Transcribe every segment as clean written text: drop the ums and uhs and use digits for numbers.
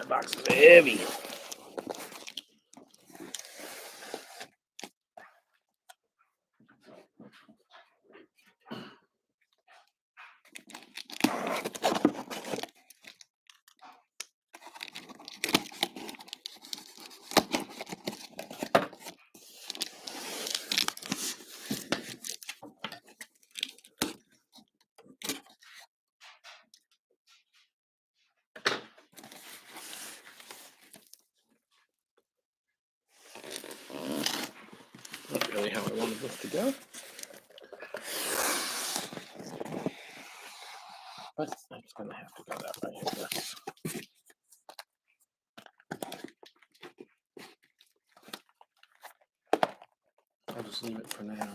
box is heavy. Not really how I wanted this to go. But I'm just going to have to go that way, I guess. I'll just leave it for now.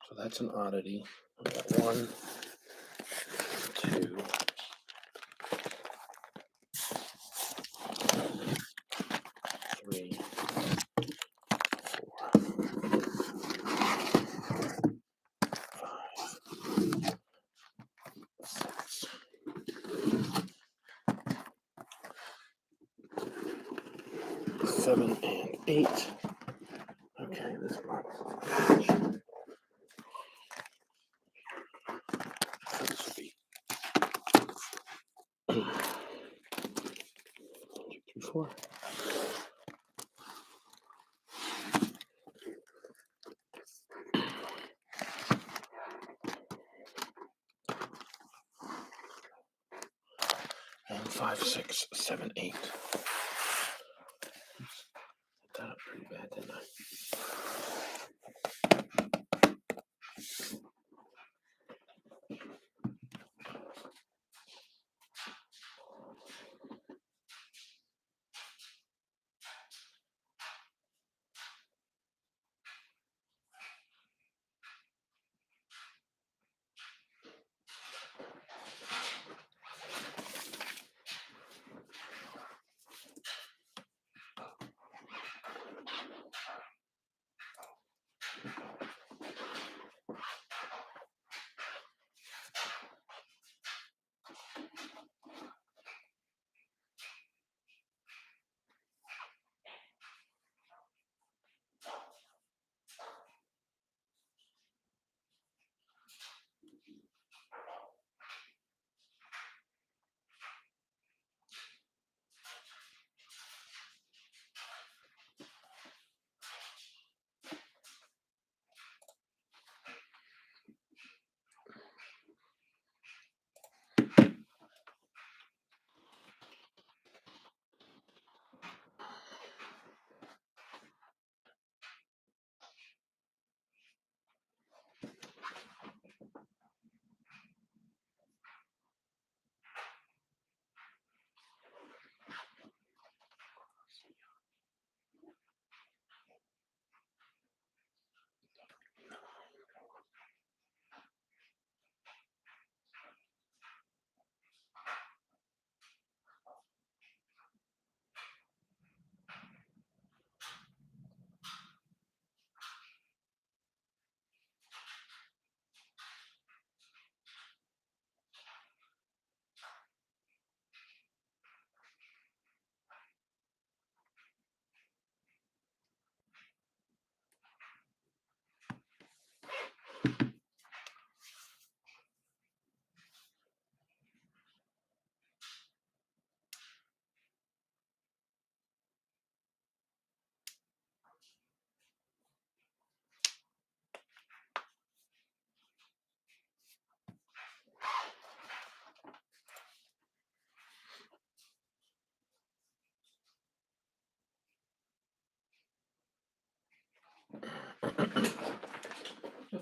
So that's an oddity. I've got 1, 2, 3, 4, 5, 6, 7, and 8. Okay, this box is huge. So this will be 2, 3, 4. And 5, 6, 7, 8. Hit that up pretty bad, didn't I?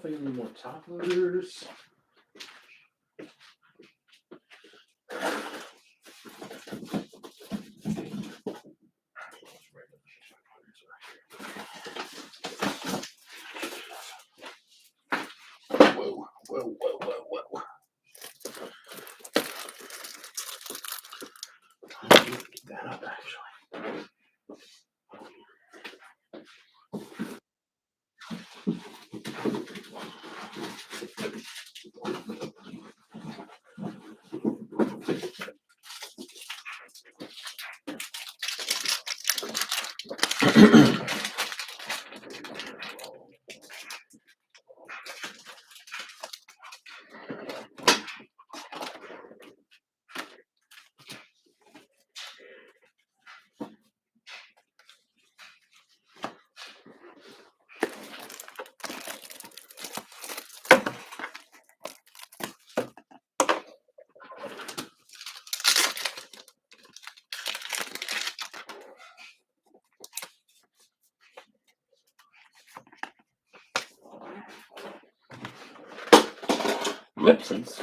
family more toppers. Whoa, whoa, whoa, whoa, whoa. I need to get that up, actually. Whoopsies.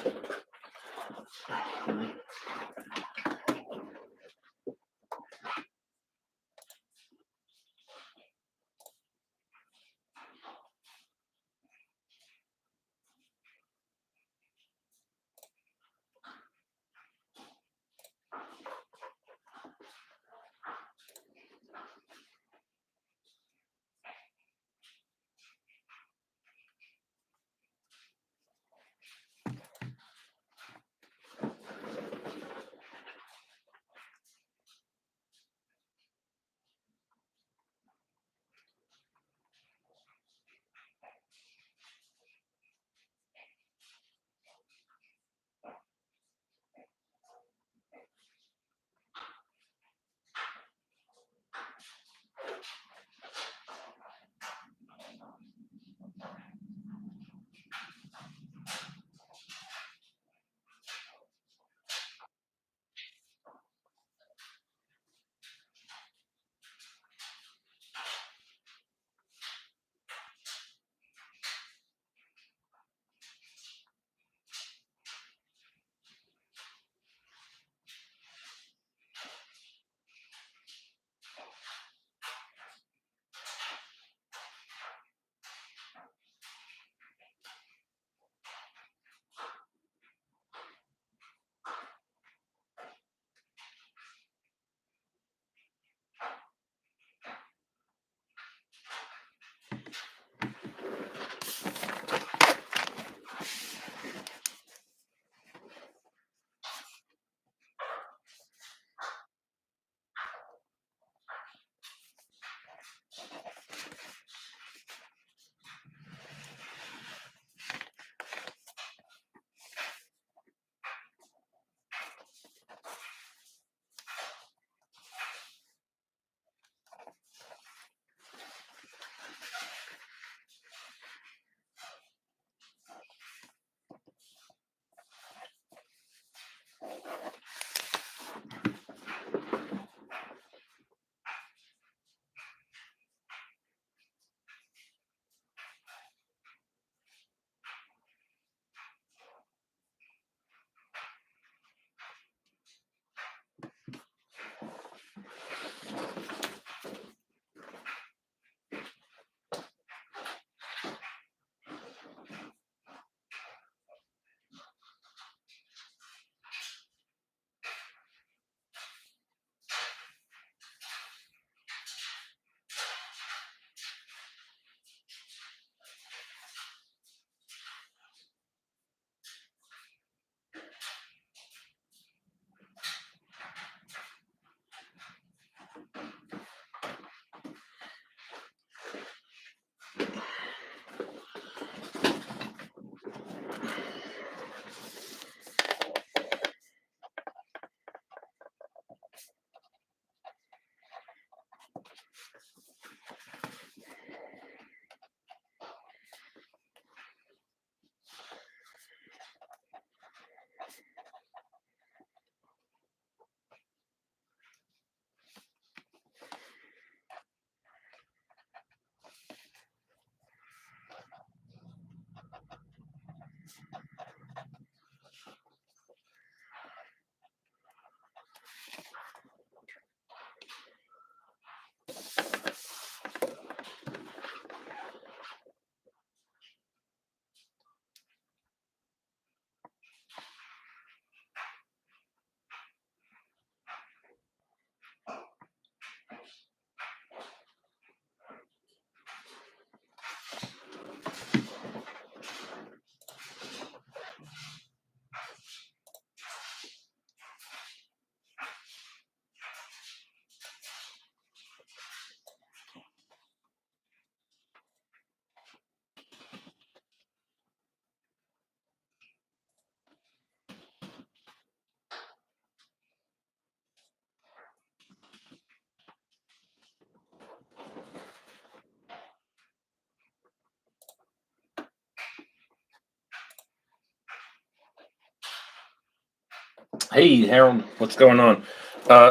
Hey, Harold, what's going on?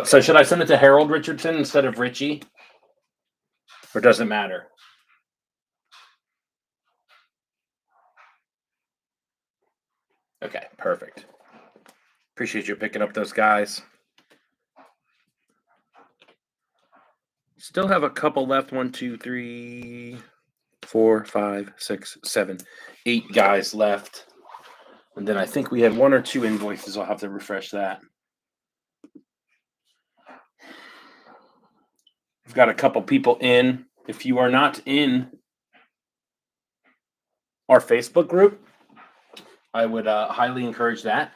So should I send it to Harold Richardson instead of Richie, or does it matter? Okay, perfect. Appreciate you picking up those guys. Still have a couple left. 1, 2, 3, 4, 5, 6, 7, 8 guys left. And then I think we had 1 or 2 invoices. I'll have to refresh that. We've got a couple people in. If you are not in our Facebook group, I would highly encourage that.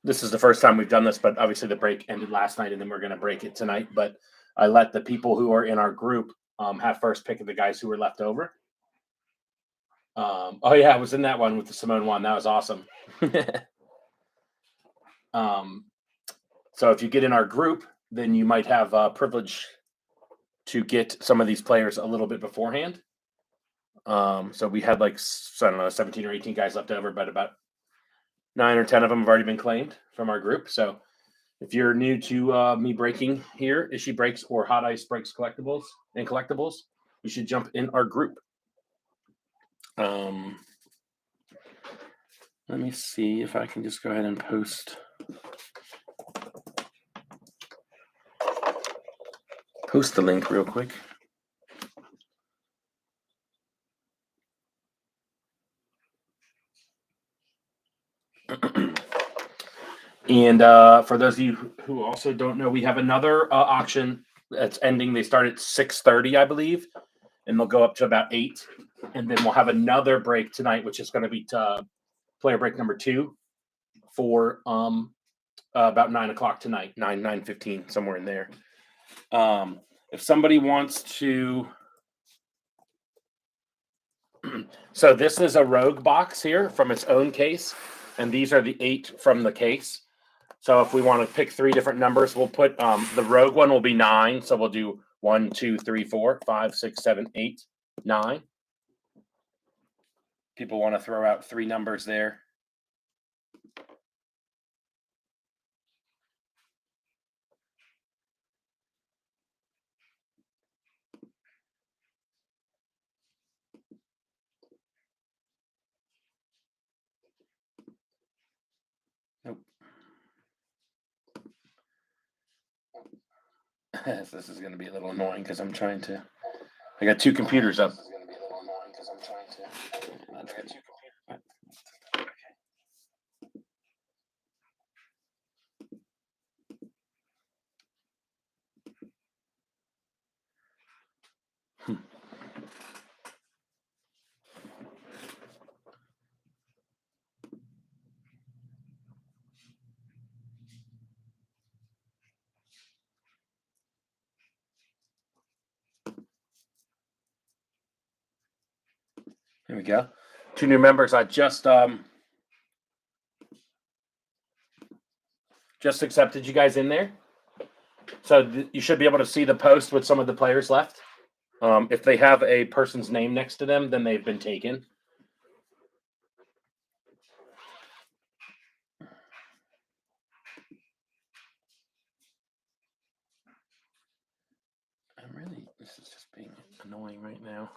This is the first time we've done this, but obviously the break ended last night, and then we're going to break it tonight. But I let the people who are in our group have first pick of the guys who were left over. Oh yeah, I was in that one with the Simone one. That was awesome. So if you get in our group, then you might have privilege to get some of these players a little bit beforehand. So we had I don't know, 17 or 18 guys left over, but about 9 or 10 of them have already been claimed from our group. So if you're new to me breaking here, Issue Breaks or Hot Ice Breaks collectibles, you should jump in our group. Let me see if I can just go ahead and post the link real quick. And for those of you who also don't know, we have another auction that's ending. They start at 6:30, I believe, and they'll go up to about 8. And then we'll have another break tonight, which is going to be player break number 2 for about 9 o'clock tonight, 9:15, somewhere in there. If somebody wants to, so this is a rogue box here from its own case, and these are the 8 from the case. So if we want to pick 3 different numbers, we'll put the rogue one will be 9. So we'll do 1, 2, 3, 4, 5, 6, 7, 8, 9. People want to throw out 3 numbers there. Nope. This is going to be a little annoying because I'm trying to. I got 2 computers up. There we go. 2 new members. I just accepted you guys in there. So you should be able to see the post with some of the players left. If they have a person's name next to them, then they've been taken. This is just being annoying right now.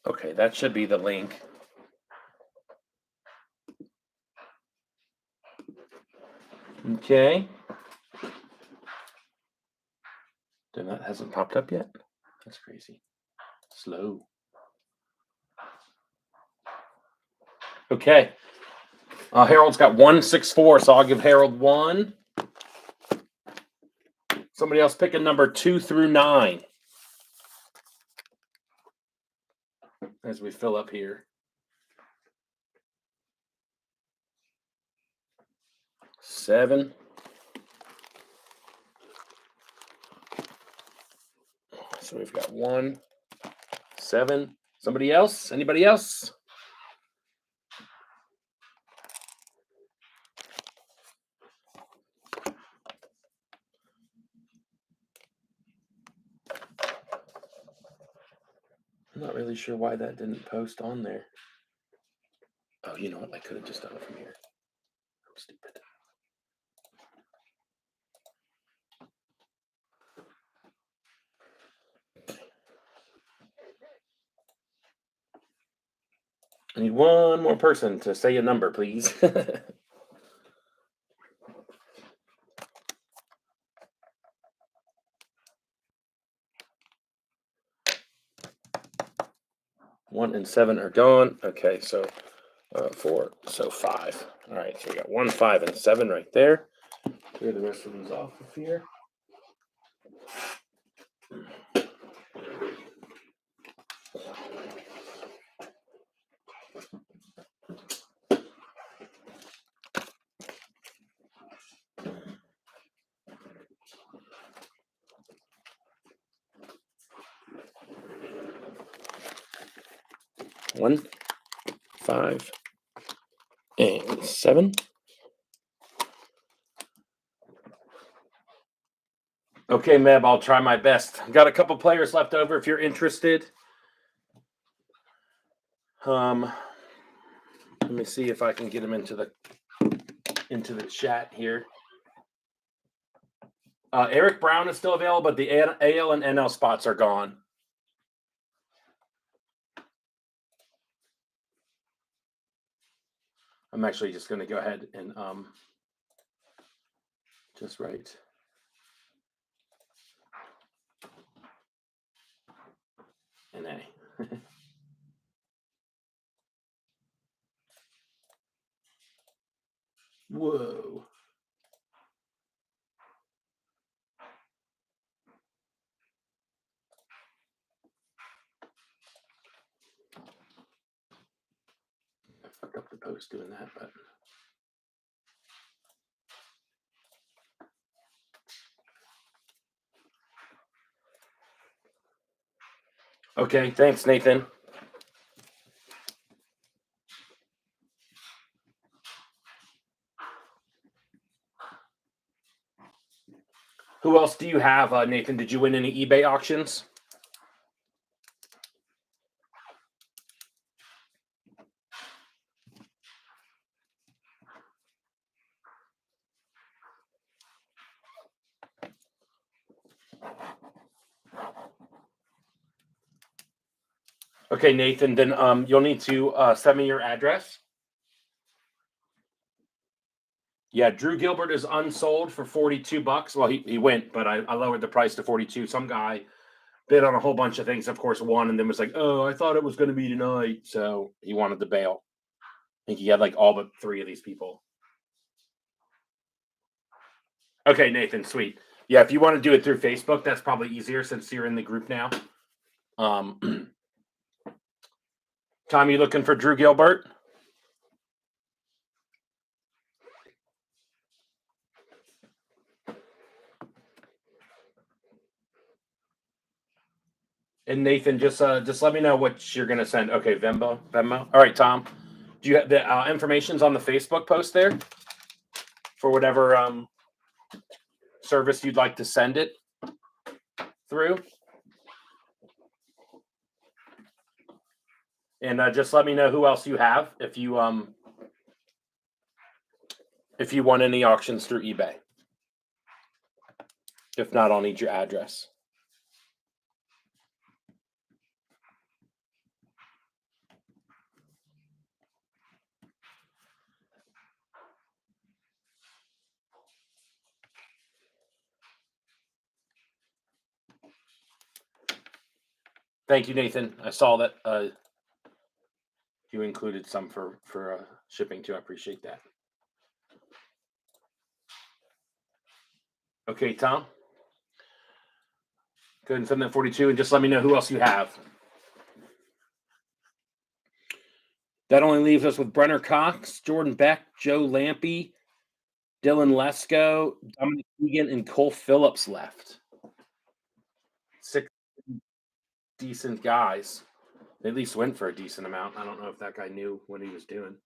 Okay, that should be the link. Okay. Then that hasn't popped up yet. That's crazy. Slow. Okay. Harold's got 164, so I'll give Harold 1. Somebody else pick a number 2 through 9 as we fill up here. 7. So we've got 1, 7. Somebody else? Anybody else? I'm not really sure why that didn't post on there. Oh, you know what? I could have just done it from here. I'm stupid. I need one more person to say a number, please. One and 7 are gone. Okay, so 4, so 5. All right, so we got 1, 5, and 7 right there. Clear the rest of these off of here. One, 5, and 7. Okay, Meb, I'll try my best. Got a couple players left over if you're interested. Let me see if I can get them into the chat here. Eric Brown is still available, but the AL and NL spots are gone. I'm actually just going to go ahead and just write. NA. Whoa. I fucked up the post doing that, but. Okay, thanks, Nathan. Who else do you have, Nathan? Did you win any eBay auctions? Okay, Nathan, then you'll need to send me your address. Yeah, Drew Gilbert is unsold for $42. Well, he went, but I lowered the price to 42. Some guy bid on a whole bunch of things, of course, won, and then was like, oh, I thought it was going to be tonight. So he wanted to bail. I think he had like all but 3 of these people. Okay, Nathan, sweet. Yeah, if you want to do it through Facebook, that's probably easier since you're in the group now. Tom, you looking for Drew Gilbert? And Nathan, just let me know what you're gonna send. Okay, Venmo. All right, Tom. Do you have the information's on the Facebook post there for whatever service you'd like to send it through? And just let me know who else you have if you want any auctions through eBay. If not, I'll need your address. Thank you, Nathan. I saw that you included some for shipping too. I appreciate that. Okay, Tom. Go ahead and send that 42 and just let me know who else you have. That only leaves us with Brenner Cox, Jordan Beck, Joe Lampe, Dylan Lesko, Dominic Egan, and Cole Phillips left. 6 decent guys. They at least went for a decent amount. I don't know if that guy knew what he was doing.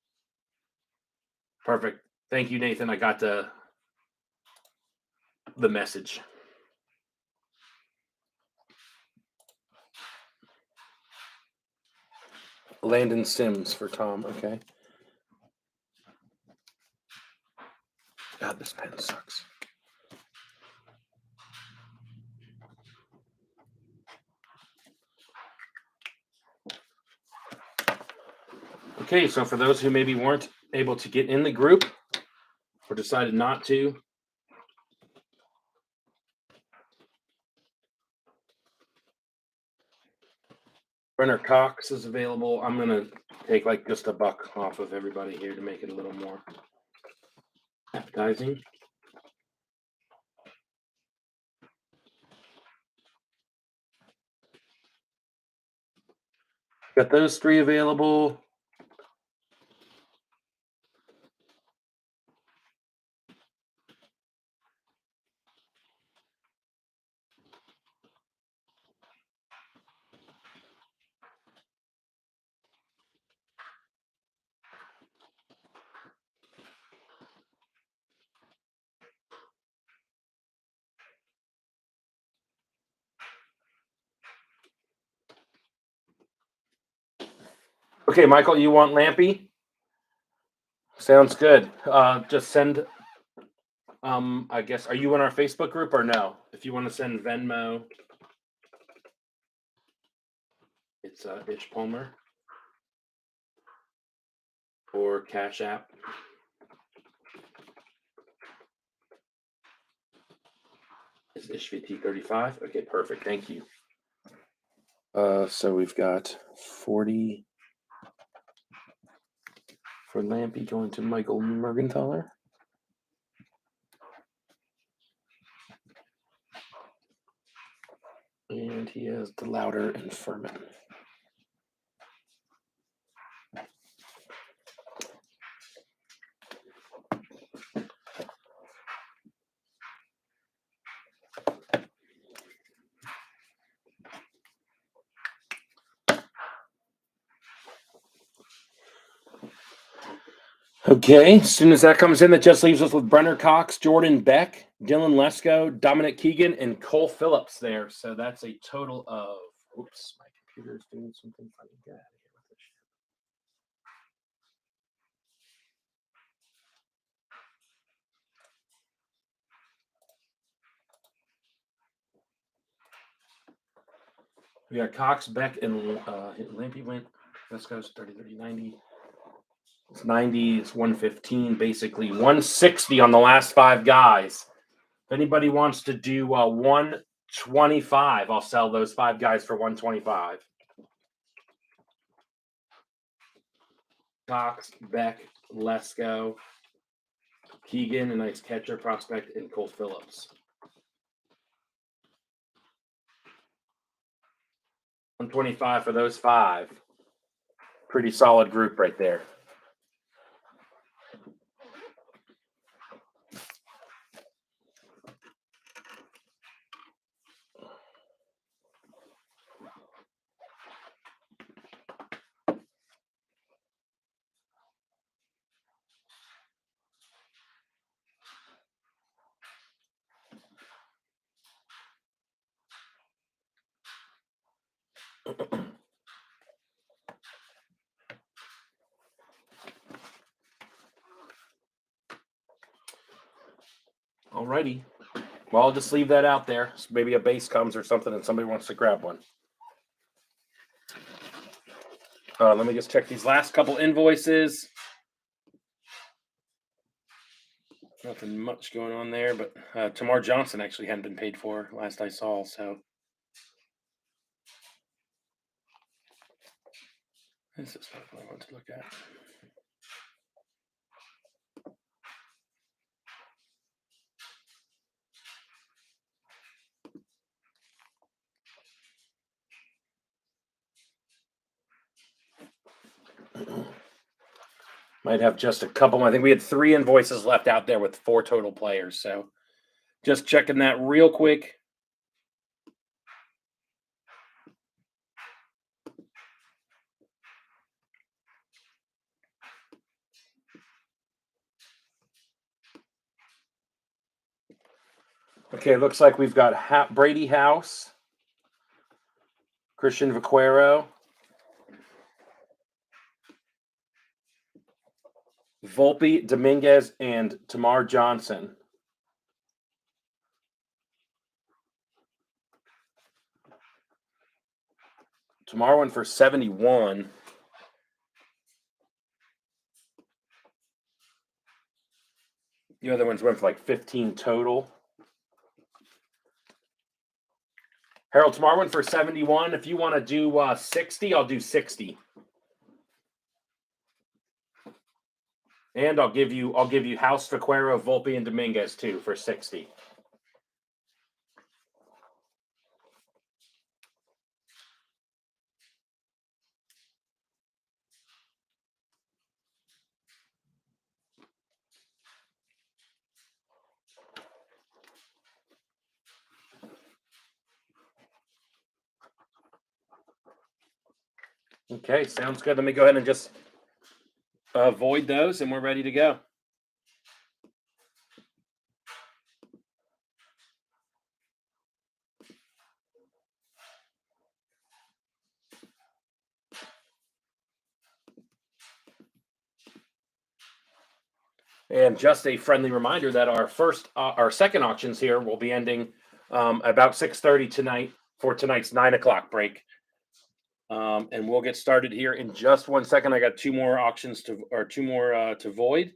Perfect. Thank you, Nathan. I got the message. Landon Sims for Tom. Okay. God, this pen sucks. Okay, so for those who maybe weren't able to get in the group or decided not to, Brenner Cox is available. I'm going to take like just $1 off of everybody here to make it a little more appetizing. Got those 3 available. Okay, Michael, you want Lampy? Sounds good. Just send. I guess, are you in our Facebook group or no? If you want to send Venmo, it's Itch Palmer or Cash App. Is IshVT35? Okay, perfect. Thank you. So we've got 40 for Lampy going to Michael Mergenthaler. And he has the Louder and Furman. Okay, as soon as that comes in, that just leaves us with Brenner Cox, Jordan Beck, Dylan Lesko, Dominic Keegan, and Cole Phillips there. So that's a total of, oops, my computer is doing something funny. Get out of here with this shit. We got Cox, Beck, and Lampy went. Lesko's 30, 30, 90. It's 90, it's 115, basically 160 on the last 5 guys. If anybody wants to do 125, I'll sell those 5 guys for 125. Cox, Beck, Lesko, Keegan, a nice catcher prospect, and Cole Phillips. 125 for those 5. Pretty solid group right there. Alrighty. Well, I'll just leave that out there. So maybe a base comes or something and somebody wants to grab one. Let me just check these last couple invoices. Nothing much going on there, but Tamar Johnson actually hadn't been paid for last I saw, so. This is what I want to look at. Might have just a couple. I think we had 3 invoices left out there with 4 total players. So just checking that real quick. Okay, looks like we've got Brady House, Christian Vaquero, Volpe, Dominguez, and Tamar Johnson. Tamar went for 71. The other ones went for like 15 total. Harold, Tamar went for 71. If you want to do 60, I'll do 60. And I'll give you House, Vaquero, Volpe, and Dominguez too for 60. Okay, sounds good. Let me go ahead and just void those, and we're ready to go. And just a friendly reminder that our second auctions here will be ending about 6:30 tonight for tonight's 9:00 break. And we'll get started here in just 1 second. I got two more to void.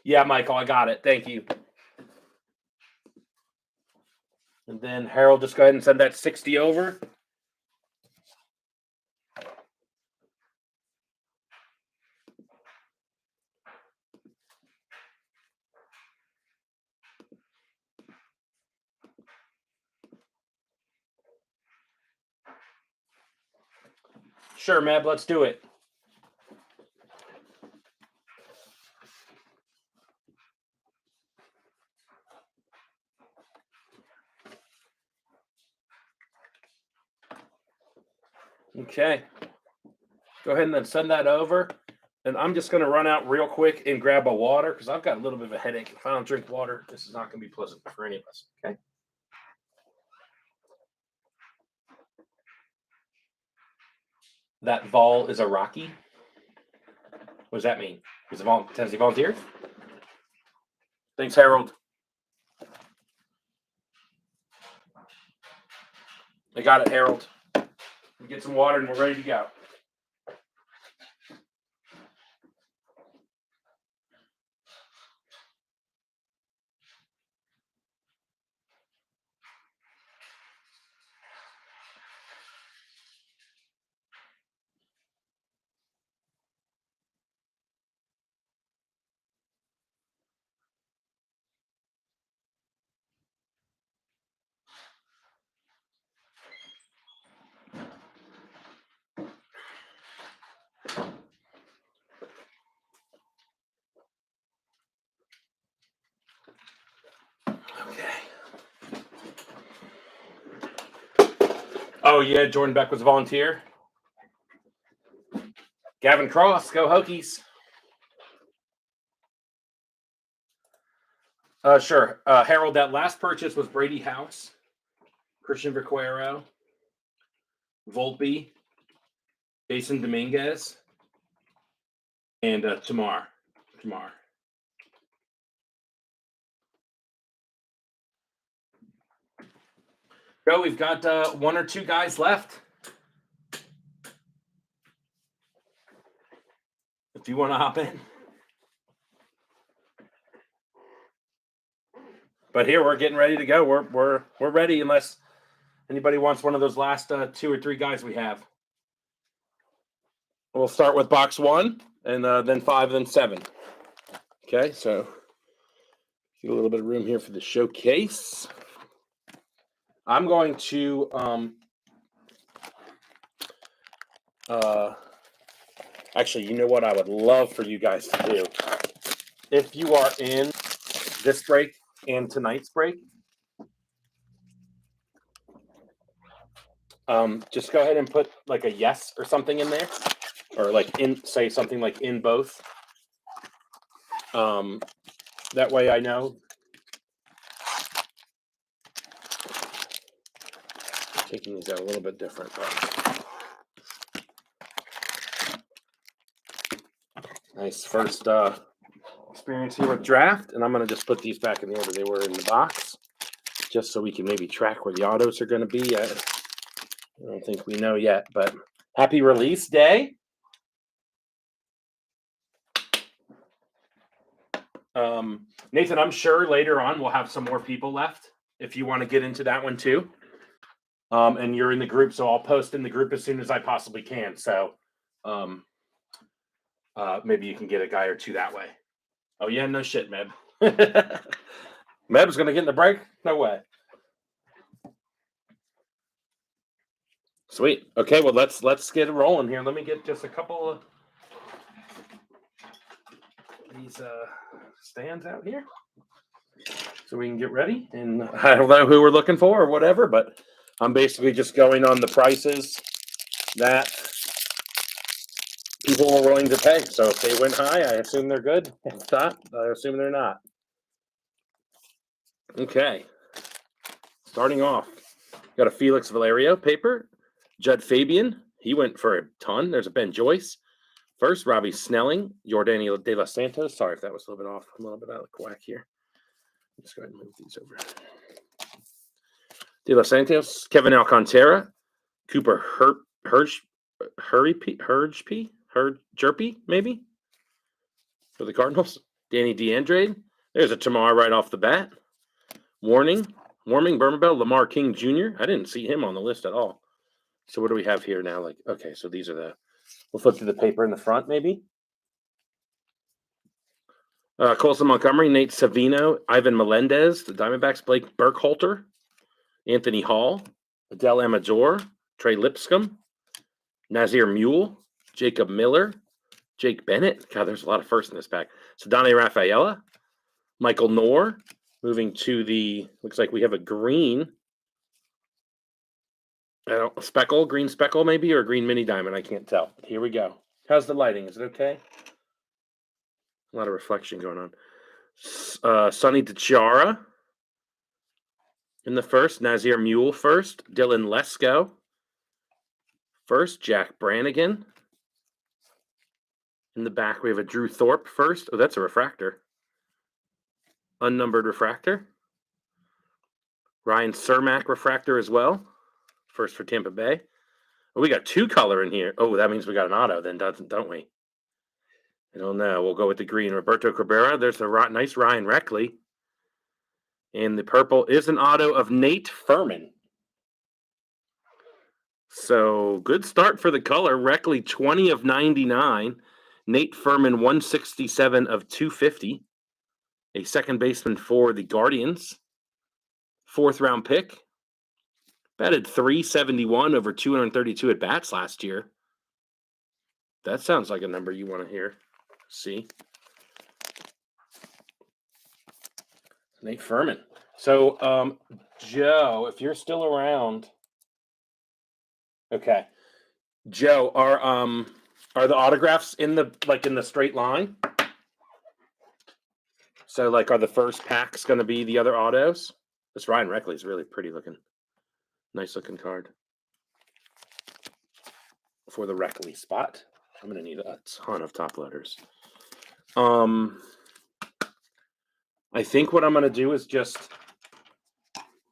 Yeah, Michael, I got it. Thank you. And then Harold, just go ahead and send that 60 over. Sure, Meb, let's do it. Okay. Go ahead and then send that over. And I'm just going to run out real quick and grab a water because I've got a little bit of a headache. If I don't drink water, this is not going to be pleasant for any of us. Okay. That Vol is a Rocky. What does that mean? Is it Tennessee Volunteers? Thanks, Harold. I got it, Harold. We get some water and we're ready to go. Oh, yeah, Jordan Beck was a volunteer. Gavin Cross, go Hokies. Sure. Harold, that last purchase was Brady House, Christian Vaquero, Volpe, Jason Dominguez, and Tamar. Joe, we've got one or two guys left. If you want to hop in. But here we're getting ready to go. We're ready unless anybody wants one of those last two or three guys we have. We'll start with box one, and then 5, then 7. Okay, so get a little bit of room here for the showcase. I'm going to actually, you know what I would love for you guys to do? If you are in this break and tonight's break. Just go ahead and put like a yes or something in there, or like say something like in both. That way I know. Taking these out a little bit different. Nice first experience here with draft, and I'm going to just put these back in the order they were in the box, just so we can maybe track where the autos are going to be. I don't think we know yet, but happy release day. Nathan, I'm sure later on we'll have some more people left if you want to get into that one too. And you're in the group, so I'll post in the group as soon as I possibly can. So maybe you can get a guy or two that way. Oh yeah, no shit, Meb. Meb's gonna get in the break? No way. Sweet. Okay, well let's get it rolling here. Let me get just a couple of these stands out here so we can get ready. And I don't know who we're looking for or whatever, but I'm basically just going on the prices that people were willing to pay. So if they went high, I assume they're good. If not, I assume they're not. Okay. Starting off, got a Felix Valerio paper. Judd Fabian, he went for a ton. There's a Ben Joyce. First, Robbie Snelling, Jordani De Los Santos. Sorry if that was a little bit off. I'm a little bit out of whack here. Let's go ahead and move these over. De Los Santos, Kevin Alcantara, Cooper Jerpy, maybe, for the Cardinals. Danny DeAndre. There's a Tamar right off the bat. Warming, Bermabell, Lamar King Jr. I didn't see him on the list at all. So what do we have here now? Like, okay, so these are we'll flip through the paper in the front, maybe. Colson Montgomery, Nate Savino, Ivan Melendez, the Diamondbacks, Blake Burkhalter, Anthony Hall, Adele Amador, Trey Lipscomb, Nazir Mule, Jacob Miller, Jake Bennett. God, there's a lot of firsts in this pack. Sadane Rafaela, Michael Knorr. Moving to looks like we have a green. Green speckle maybe, or green mini diamond. I can't tell. Here we go. How's the lighting? Is it okay? A lot of reflection going on. Sonny DeChiara in the first. Nazir Mule first. Dylan Lesko first. Jack Brannigan. In the back, we have a Drew Thorpe first. Oh, that's a refractor. Unnumbered refractor. Ryan Cermak refractor as well. First for Tampa Bay. Oh, we got two color in here. Oh, that means we got an auto then, don't we? I don't know. We'll go with the green. Roberto Cabrera. There's a nice Ryan Reckley. And the purple is an auto of Nate Furman. So good start for the color. Reckley 20 of 99. Nate Furman 167 of 250. A second baseman for the Guardians. Fourth round pick. Batted .371 over 232 at bats last year. That sounds like a number you want to hear. See? Nate Furman. So, Joe, if you're still around. Okay. Joe, are the autographs in the straight line? So, like, are the first packs going to be the other autos? This Ryan Reckley is really pretty looking. Nice looking card. For the Reckley spot, I'm going to need a ton of top loaders. I think what I'm going to do is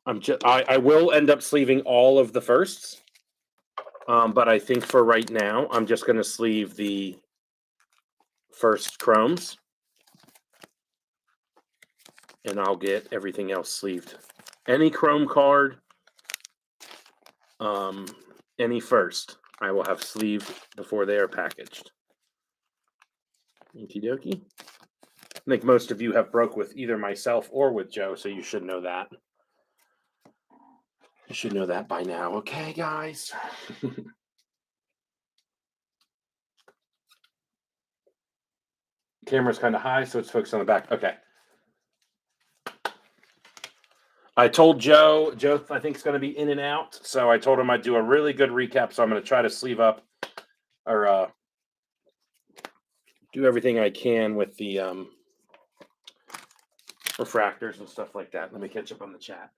I will end up sleeving all of the firsts. But I think for right now, I'm just going to sleeve the first chromes. And I'll get everything else sleeved. Any chrome card, any first, I will have sleeved before they are packaged. Okie dokie. I think most of you have broke with either myself or with Joe, so you should know that. You should know that by now. Okay, guys. Camera's kind of high, so it's focused on the back. Okay. I told Joe, I think is going to be in and out. So I told him I'd do a really good recap. So I'm going to try to sleeve up or do everything I can with the refractors and stuff like that. Let me catch up on the chat.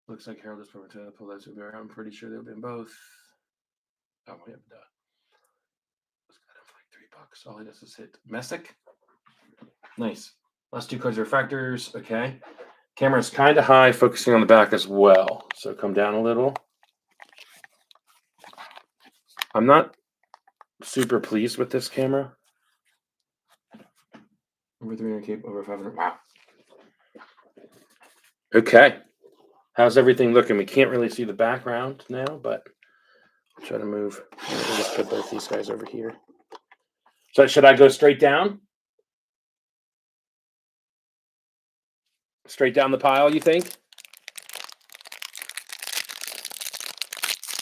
Looks like Harold is pull that to bear. I'm pretty sure they'll be in both. Oh, we have like $3. All he does is hit Messick. Nice. Last two cards are refractors. Okay. Camera's kind of high, focusing on the back as well. So come down a little. I'm not super pleased with this camera. Over 300 cape, over 500. Wow. Okay. How's everything looking? We can't really see the background now, but I'll try to move. I'll just put both these guys over here. So should I go straight down? Straight down the pile, you think?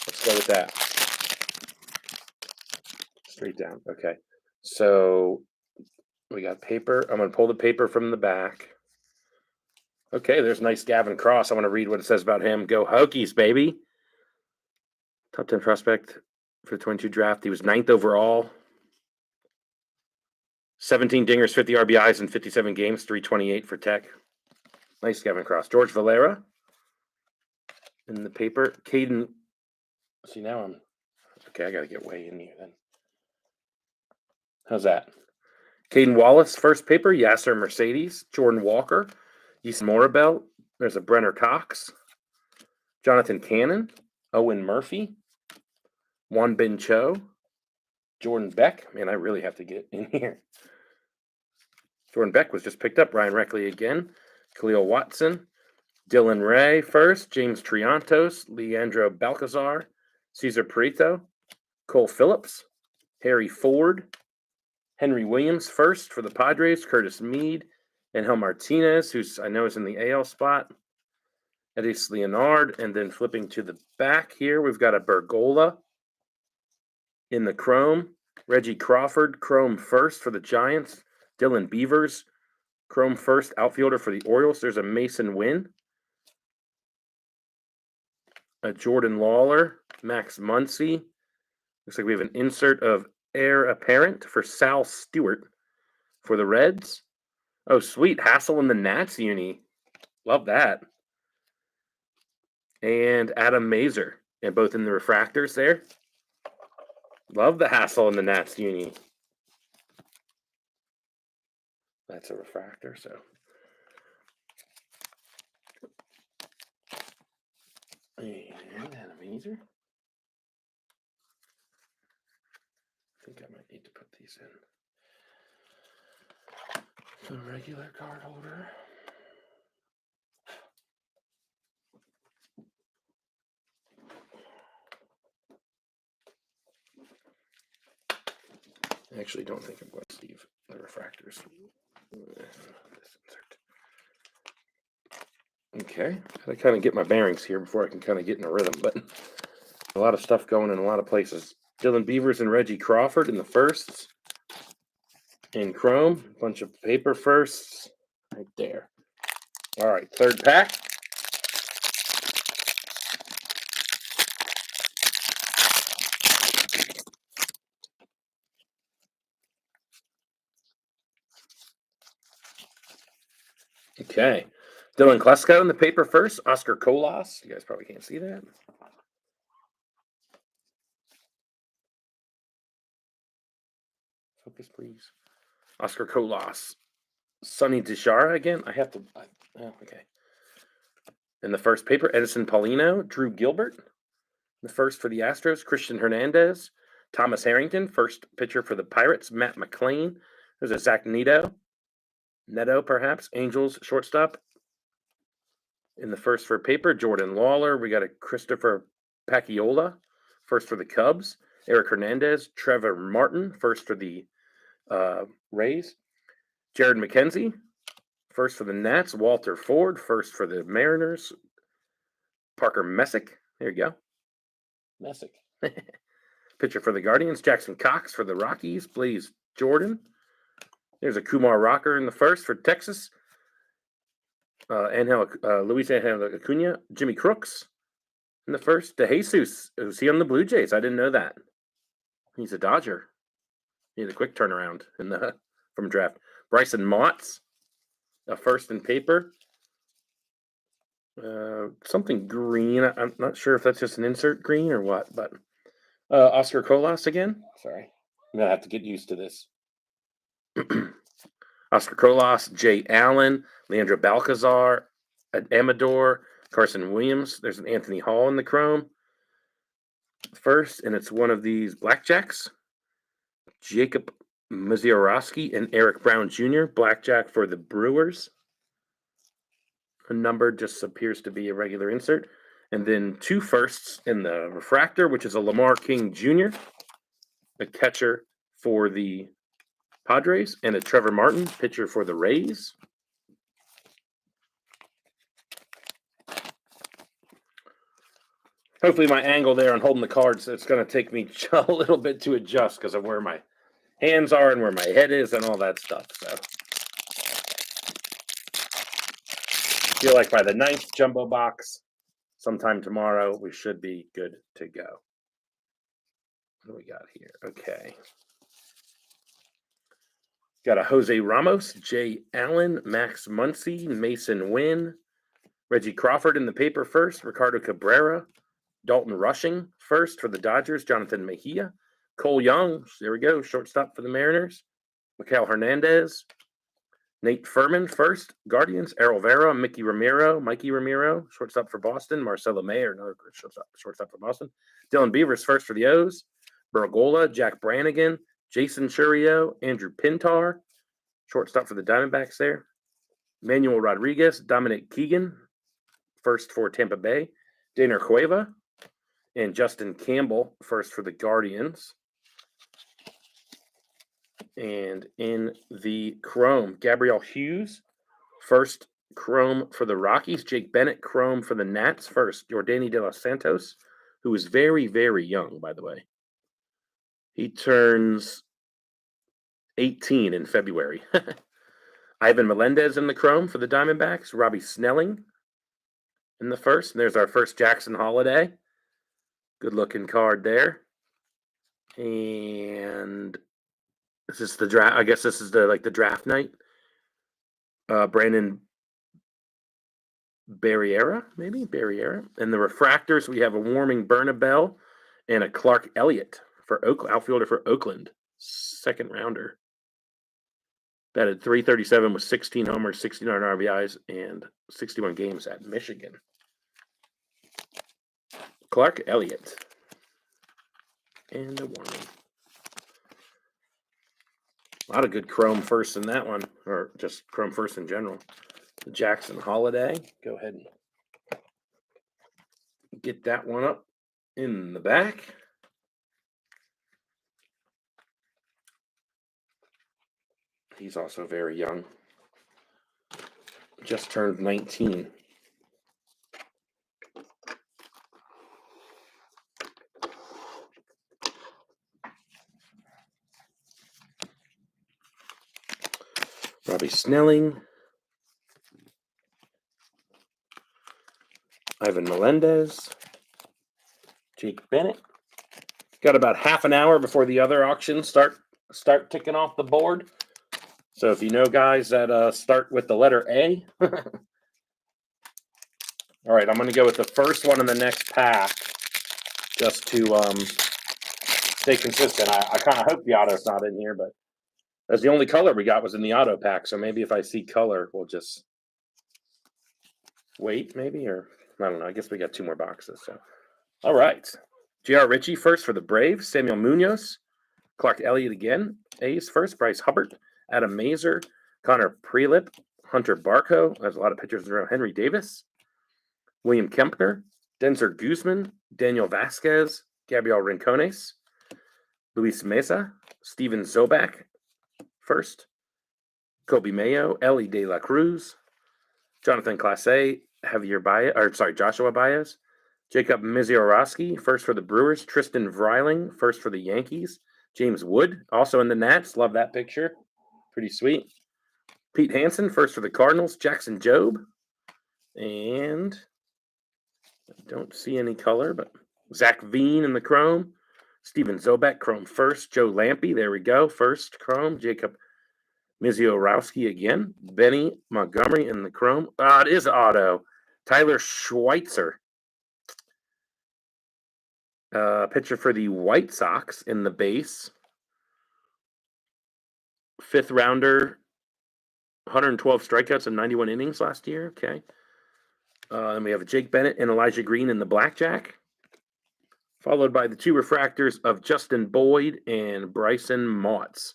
Let's go with that. Straight down. Okay. So we got paper. I'm going to pull the paper from the back. Okay, there's nice Gavin Cross. I want to read what it says about him. Go Hokies, baby. Top 10 prospect for the 22 draft. He was 9th overall. 17 dingers, 50 RBIs in 57 games, 328 for Tech. Nice Gavin Cross. George Valera in the paper. Caden. See, now I'm. Okay, I got to get way in here then. How's that? Caden Wallace, first paper. Yasser Mercedes. Jordan Walker. Easton Morabel. There's a Brenner Cox. Jonathan Cannon. Owen Murphy. Juan Bin Cho. Jordan Beck. Man, I really have to get in here. Jordan Beck was just picked up. Ryan Reckley again. Khalil Watson. Dylan Ray first. James Triantos. Leandro Balcazar. Cesar Prieto. Cole Phillips. Harry Ford. Henry Williams first for the Padres. Curtis Mead. Angel Martinez, who's I know is in the AL spot. Edis Leonard. And then flipping to the back here, we've got a Bergola in the chrome. Reggie Crawford, chrome first for the Giants. Dylan Beavers, chrome first outfielder for the Orioles. There's a Mason Wynn. A Jordan Lawler, Max Muncy. Looks like we have an insert of heir apparent for Sal Stewart for the Reds. Oh, sweet. Hassel in the Nats uni. Love that. And Adam Mazer. And both in the refractors there. Love the Hassel in the Nats uni. That's a refractor, so. And Adam Mazer. I think I might need to put these in the regular card holder. I actually don't think I'm going to leave the refractors. Okay, I kind of get my bearings here before I can kind of get in a rhythm, but a lot of stuff going in a lot of places. Dylan Beavers and Reggie Crawford in the firsts. In chrome, a bunch of paper firsts right there. All right, third pack. Okay. Dylan Klesko in the paper first. Oscar Colas. You guys probably can't see that. Focus, please. Oscar Colas. Sonny DeShara again. I have to. Okay. In the first paper, Edison Paulino. Drew Gilbert. The first for the Astros. Christian Hernandez. Thomas Harrington. First pitcher for the Pirates. Matt McClain. There's a Zach Neto, perhaps. Angels shortstop. In the first for paper, Jordan Lawler. We got a Christopher Paciola, first for the Cubs. Eric Hernandez. Trevor Martin, first for the Rays. Jared McKenzie, first for the Nats. Walter Ford, first for the Mariners. Parker Messick. There you go. Messick. Pitcher for the Guardians. Jackson Cox for the Rockies. Blaze Jordan. There's a Kumar Rocker in the first for Texas. Luis Angel Acuna, Jimmy Crooks in the first. DeJesus, was he on the Blue Jays? I didn't know that. He's a Dodger. He had a quick turnaround from draft. Bryson Motts, a first in paper. Something green. I'm not sure if that's just an insert green or what, but Oscar Colas again. Sorry, I'm gonna have to get used to this. Oscar Colas, Jay Allen, Leandro Balcazar, Amador, Carson Williams. There's an Anthony Hall in the chrome first, and it's one of these blackjacks. Jacob Maziorowski and Eric Brown Jr. Blackjack for the Brewers. A number just appears to be a regular insert. And then 2 firsts in the refractor, which is a Lamar King Jr., a catcher for the Padres, and a Trevor Martin, pitcher for the Rays. Hopefully my angle there on holding the cards, it's going to take me a little bit to adjust because of where my hands are and where my head is and all that stuff. So I feel like by the 9th jumbo box, sometime tomorrow, we should be good to go. What do we got here? Okay. Got a Jose Ramos, Jay Allen, Max Muncy, Mason Wynn, Reggie Crawford in the paper first, Ricardo Cabrera, Dalton Rushing first for the Dodgers, Jonathan Mejia, Cole Young, there we go, shortstop for the Mariners, Miguel Hernandez, Nate Furman first, Guardians, Errol Vera, Mikey Ramiro, shortstop for Boston, Marcelo Mayer, another shortstop for Boston, Dylan Beavers first for the O's, Bergola, Jack Brannigan, Jason Churio, Andrew Pintar, shortstop for the Diamondbacks there, Manuel Rodriguez, Dominic Keegan, first for Tampa Bay, Dana Cueva, and Justin Campbell, first for the Guardians. And in the chrome, Gabriel Hughes, first chrome for the Rockies. Jake Bennett, chrome for the Nats, first. Jordani De Los Santos, who is very, very young, by the way. He turns 18 in February. Ivan Melendez in the chrome for the Diamondbacks. Robbie Snelling in the first. And there's our first Jackson Holiday. Good-looking card there. And this is the draft. I guess this is the draft night. Brandon Barriera, maybe? Barriera. And the refractors, we have a Warming Bernabel and a Clark Elliott for outfielder for Oakland. Second rounder. Batted .337 with 16 homers, 69 RBIs, and 61 games at Michigan. Clark Elliott. And a Warming. A lot of good chrome first in that one, or just chrome first in general. The Jackson Holiday. Go ahead and get that one up in the back. He's also very young. Just turned 19. Robbie Snelling. Ivan Melendez. Jake Bennett. Got about half an hour before the other auctions start ticking off the board. So if you know guys that start with the letter A. All right, I'm going to go with the first one in the next pack just to stay consistent. I kind of hope the auto's not in here, but that's the only color we got was in the auto pack. So maybe if I see color, we'll just wait maybe, or I don't know. I guess we got 2 more boxes. So, all right. J.R. Ritchie first for the Braves. Samuel Munoz. Clark Elliott again. A's first. Bryce Hubbard. Adam Mazer, Connor Prelip, Hunter Barco. There's a lot of pitchers around. Henry Davis, William Kempner, Denzer Guzman, Daniel Vasquez, Gabriel Rincones, Luis Mesa, Steven Zobak, first, Kobe Mayo, Ellie De La Cruz, Jonathan Clase, Joshua Baez, Jacob Miziorowski, first for the Brewers, Tristan Vreiling, first for the Yankees, James Wood, also in the Nats. Love that picture. Pretty sweet. Pete Hansen, first for the Cardinals. Jackson Jobe, And I don't see any color, but Zach Veen in the chrome. Steven Zobek, chrome first. Joe Lampe, there we go. First chrome. Jacob Miziorowski again. Benny Montgomery in the chrome. It is auto. Tyler Schweitzer. Pitcher for the White Sox in the base. 5th rounder. 112 strikeouts and 91 innings last year. Okay. Then we have Jake Bennett and Elijah Green in the blackjack. Followed by the 2 refractors of Justin Boyd and Bryson Motts.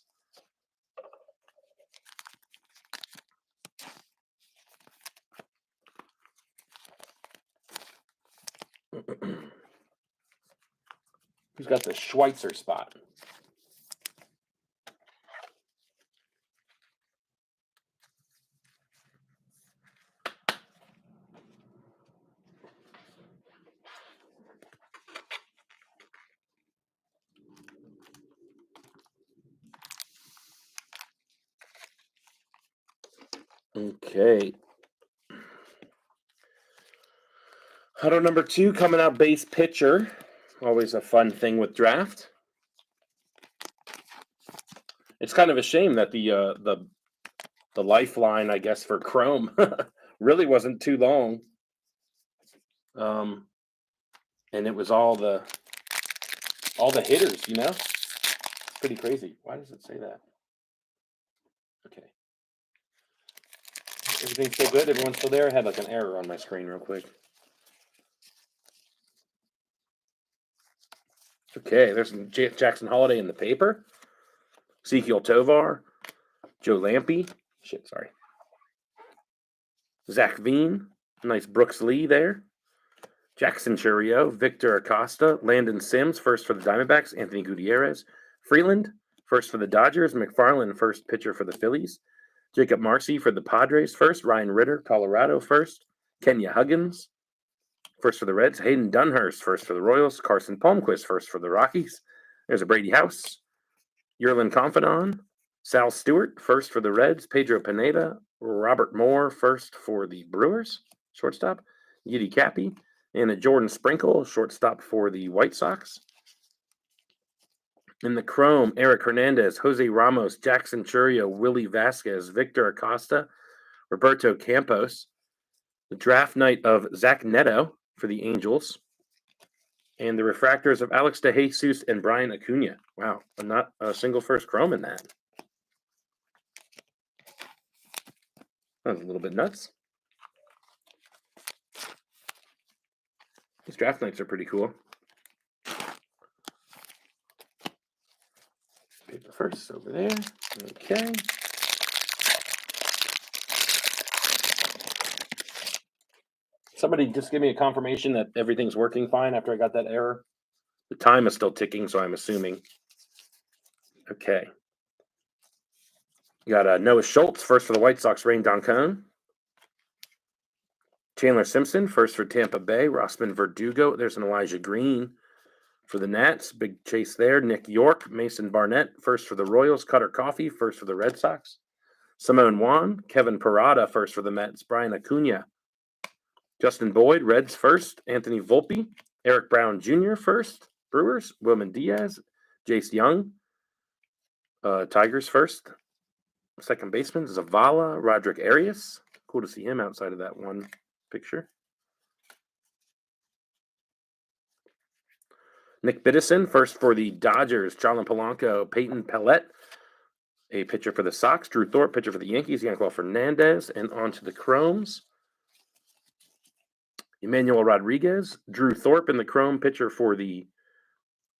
Who's got the Schweitzer spot? Okay. Huddle number 2 coming out base pitcher. Always a fun thing with draft. It's kind of a shame that the lifeline, I guess, for Chrome really wasn't too long. And it was all the hitters, you know? Pretty crazy. Why does it say that? Okay. Everything's still good? Everyone's still there? I had like an error on my screen real quick. Okay, there's some Jackson Holiday in the paper. Ezekiel Tovar. Joe Lampe. Sorry. Zach Veen. Nice Brooks Lee there. Jackson Churio. Victor Acosta. Landon Sims, first for the Diamondbacks. Anthony Gutierrez. Freeland, first for the Dodgers. McFarland, first pitcher for the Phillies. Jacob Marcy for the Padres first. Ryan Ritter, Colorado first. Kenya Huggins, first for the Reds. Hayden Dunhurst, first for the Royals. Carson Palmquist, first for the Rockies. There's a Brady House. Yerlin Confinon. Sal Stewart, first for the Reds. Pedro Pineda. Robert Moore, first for the Brewers. Shortstop. Yiddy Cappy. And a Jordan Sprinkle, shortstop for the White Sox. In the chrome, Eric Hernandez, Jose Ramos, Jackson Churio, Willie Vasquez, Victor Acosta, Roberto Campos. The draft night of Zach Neto for the Angels. And the refractors of Alex DeJesus and Brian Acuna. Wow, not a single first chrome in that. That was a little bit nuts. These draft nights are pretty cool. Paper first over there. Okay. Somebody just give me a confirmation that everything's working fine after I got that error. The time is still ticking, so I'm assuming. Okay. You got Noah Schultz, first for the White Sox, Rain Doncone. Chandler Simpson, first for Tampa Bay. Rossman Verdugo. There's an Elijah Green for the Nats. Big chase there. Nick York, Mason Barnett, first for the Royals. Cutter Coffee, first for the Red Sox. Simone Juan, Kevin Parada, first for the Mets. Brian Acuna. Justin Boyd, Reds first. Anthony Volpe. Eric Brown Jr. first. Brewers. Wilman Diaz. Jace Young. Tigers first. Second baseman, Zavala. Roderick Arias. Cool to see him outside of that one picture. Nick Biddison, first for the Dodgers. Charlin Polanco. Peyton Pellett, a pitcher for the Sox. Drew Thorpe, pitcher for the Yankees. Yanquiel Fernandez. And on to the Chromes. Emmanuel Rodriguez. Drew Thorpe in the Chrome, pitcher for the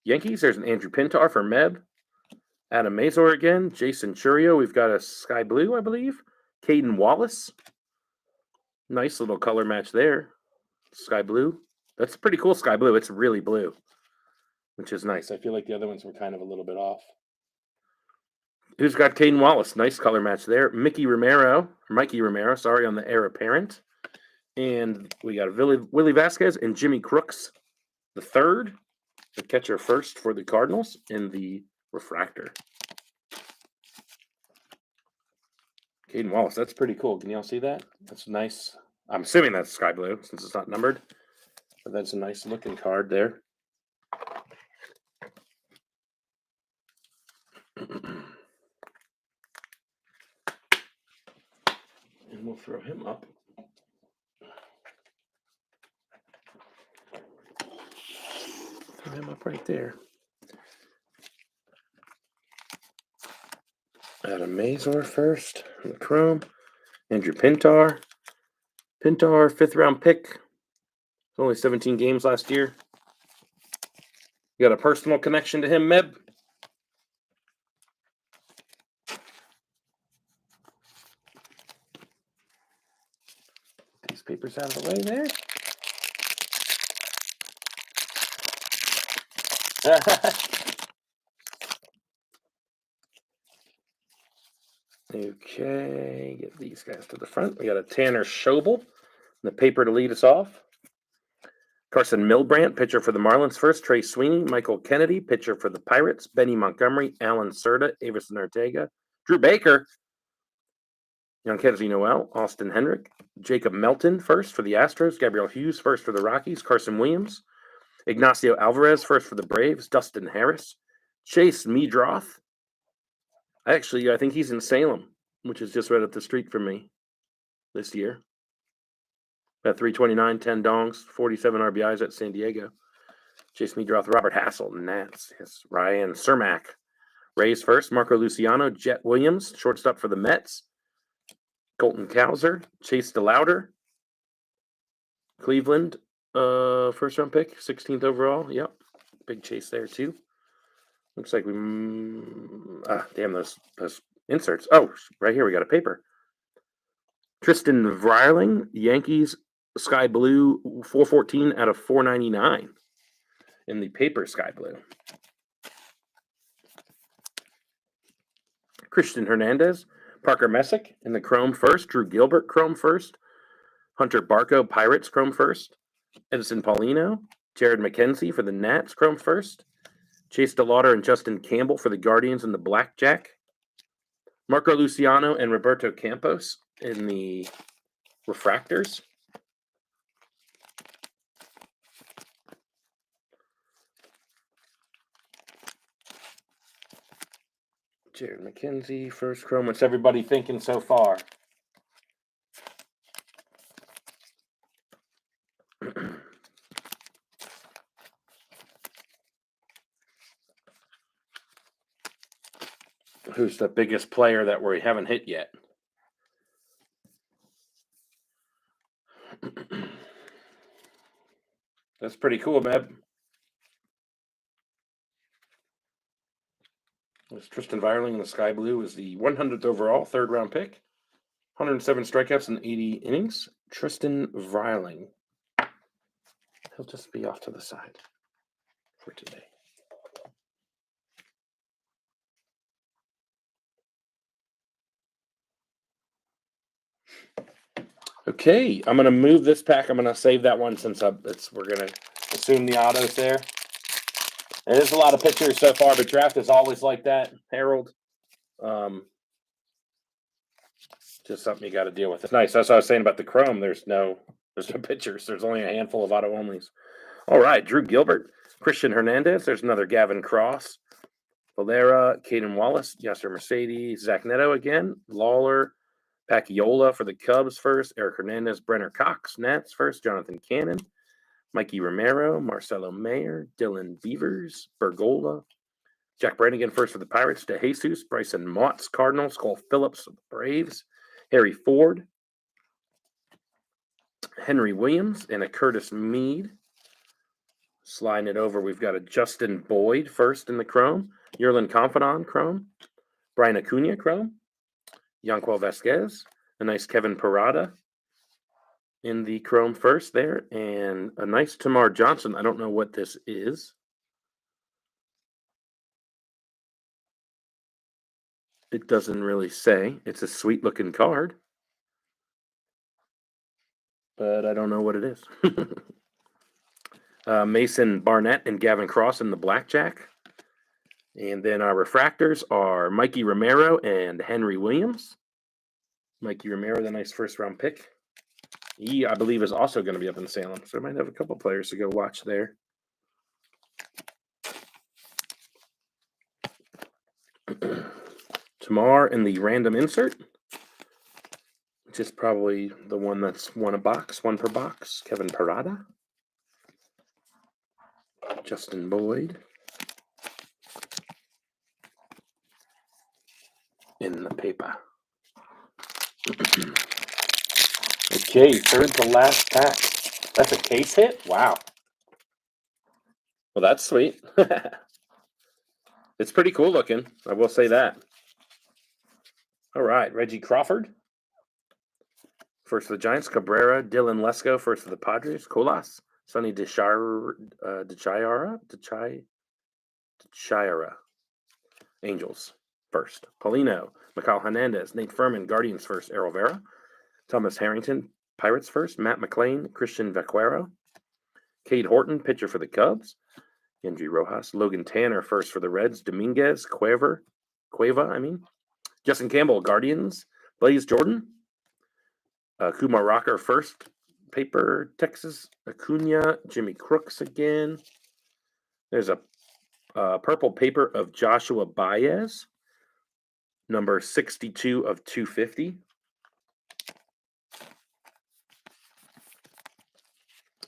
Yankees. There's an Andrew Pintar for Meb. Adam Mazur again. Jason Churio. We've got a Sky Blue, I believe. Caden Wallace. Nice little color match there. Sky Blue. That's a pretty cool Sky Blue. It's really blue, which is nice. I feel like the other ones were kind of a little bit off. Who's got Caden Wallace? Nice color match there. Mikey Romero, sorry, on the heir apparent. And we got Willie Vasquez and Jimmy Crooks, the third, the catcher first for the Cardinals in the refractor. Caden Wallace, that's pretty cool. Can y'all see that? That's nice I'm assuming that's sky blue since it's not numbered. But that's a nice looking card there. And we'll throw him up. Throw him up right there. Adam Mazur first in the chrome. Andrew Pintar. Pintar, 5th round pick. Only 17 games last year. You got a personal connection to him, Meb? These papers out of the way there. Okay, get these guys to the front. We got a Tanner Schobel, the paper to lead us off. Carson Milbrandt, pitcher for the Marlins first. Trey Sweeney, Michael Kennedy, pitcher for the Pirates. Benny Montgomery, Alan Serta, Avison Ortega, Drew Baker, Yankees Noel, Austin Hendrick, Jacob Melton first for the Astros. Gabriel Hughes first for the Rockies. Carson Williams, Ignacio Alvarez first for the Braves. Dustin Harris, Chase Meadroth. I think he's in Salem, which is just right up the street from me this year. At 329, 10 dongs, 47 RBIs at San Diego. Chase Meadroth, Robert Hassel, Nats. Yes, Ryan Cermak. Rays first, Marco Luciano, Jet Williams, shortstop for the Mets. Colton Cowser, Chase DeLauder. Cleveland, first round pick, 16th overall. Yep, big Chase there too. Looks like we, damn those inserts. Oh, right here we got a paper. Tristan Vrieling, Yankees, sky blue, 414 out of 499 in the paper sky blue. Christian Hernandez, Parker Messick in the chrome first. Drew Gilbert, chrome first. Hunter Barco, Pirates, chrome first. Edison Paulino, Jared McKenzie for the Nats, chrome first. Chase DeLauder and Justin Campbell for the Guardians and the Blackjack. Marco Luciano and Roberto Campos in the refractors. Jared McKenzie, first chrome. What's everybody thinking so far? Who's the biggest player that we haven't hit yet? That's pretty cool, Meb. This Tristan Vrieling in the sky blue is the 100th overall, 3rd round pick. 107 strikeouts in 80 innings. Tristan Vrieling. He'll just be off to the side for today. Okay, I'm going to move this pack. I'm going to save that one since we're going to assume the autos there. And there's a lot of pictures so far, but draft is always like that, Harold. Just something you got to deal with. It's nice. That's what I was saying about the chrome. There's no pictures. There's only a handful of auto onlys. All right, Drew Gilbert, Christian Hernandez. There's another Gavin Cross, Valera, Caden Wallace, Yasser Mercedes, Zach Neto again, Lawler, Paciola for the Cubs first, Eric Hernandez, Brenner Cox, Nats first, Jonathan Cannon, Mikey Romero, Marcelo Mayer, Dylan Beavers, Bergola, Jack Brannigan first for the Pirates, DeJesus, Bryson Motts, Cardinals, Cole Phillips, Braves, Harry Ford, Henry Williams, and a Curtis Mead. Sliding it over, we've got a Justin Boyd first in the chrome, Yerlin Confidant chrome, Brian Acuna chrome, Yanquel Vasquez, a nice Kevin Parada in the chrome first there, and a nice Tamar Johnson. I don't know what this is. It doesn't really say. It's a sweet-looking card, but I don't know what it is. Mason Barnett and Gavin Cross in the Blackjack. And then our refractors are Mikey Romero and Henry Williams. Mikey Romero, the nice first-round pick. He, I believe, is also going to be up in Salem, so I might have a couple players to go watch there. Tamar in the random insert, which is probably the one that's one per box. Kevin Parada. Justin Boyd. In the paper. Okay, third to last pack. That's a case hit? Wow. Well, that's sweet. It's pretty cool looking. I will say that. All right, Reggie Crawford. First for the Giants. Cabrera. Dylan Lesko. First for the Padres. Colas. Sonny DeChiara. Angels. First. Paulino. Mikal Hernandez. Nate Furman. Guardians first. Errol Vera. Thomas Harrington. Pirates first. Matt McLean. Christian Vaquero. Cade Horton. Pitcher for the Cubs. Andrew Rojas. Logan Tanner. First for the Reds. Dominguez. Cueva. Justin Campbell. Guardians. Blaze Jordan. Kumar Rocker first. Paper. Texas. Acuna. Jimmy Crooks again. There's a purple paper of Joshua Baez. Number 62 of 250.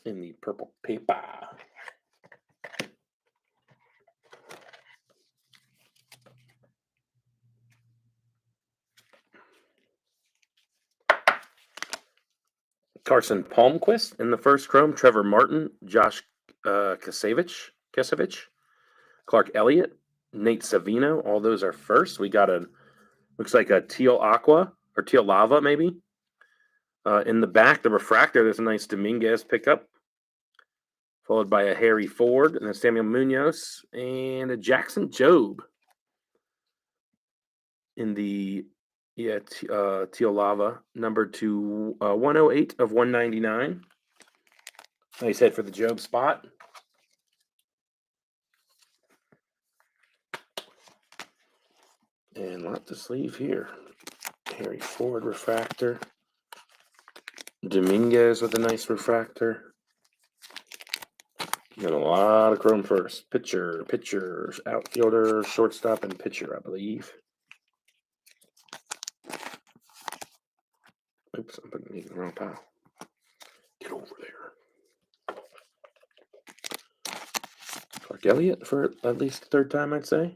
In the purple paper. Carson Palmquist in the first chrome. Trevor Martin. Josh Kasevich. Clark Elliott. Nate Savino. All those are first. We got looks like a teal aqua or teal lava maybe. In the back, the refractor, there's a nice Dominguez pickup. Followed by a Harry Ford and a Samuel Munoz and a Jackson Jobe. In the teal lava, number 108 of 199. Nice hit for the Jobe spot. And lots of sleeve here. Harry Ford refractor. Dominguez with a nice refractor. And a lot of chrome first. Pitcher, outfielder, shortstop, and pitcher, I believe. Oops, I'm putting it in the wrong pile. Get over there. Clark Elliott for at least the third time, I'd say.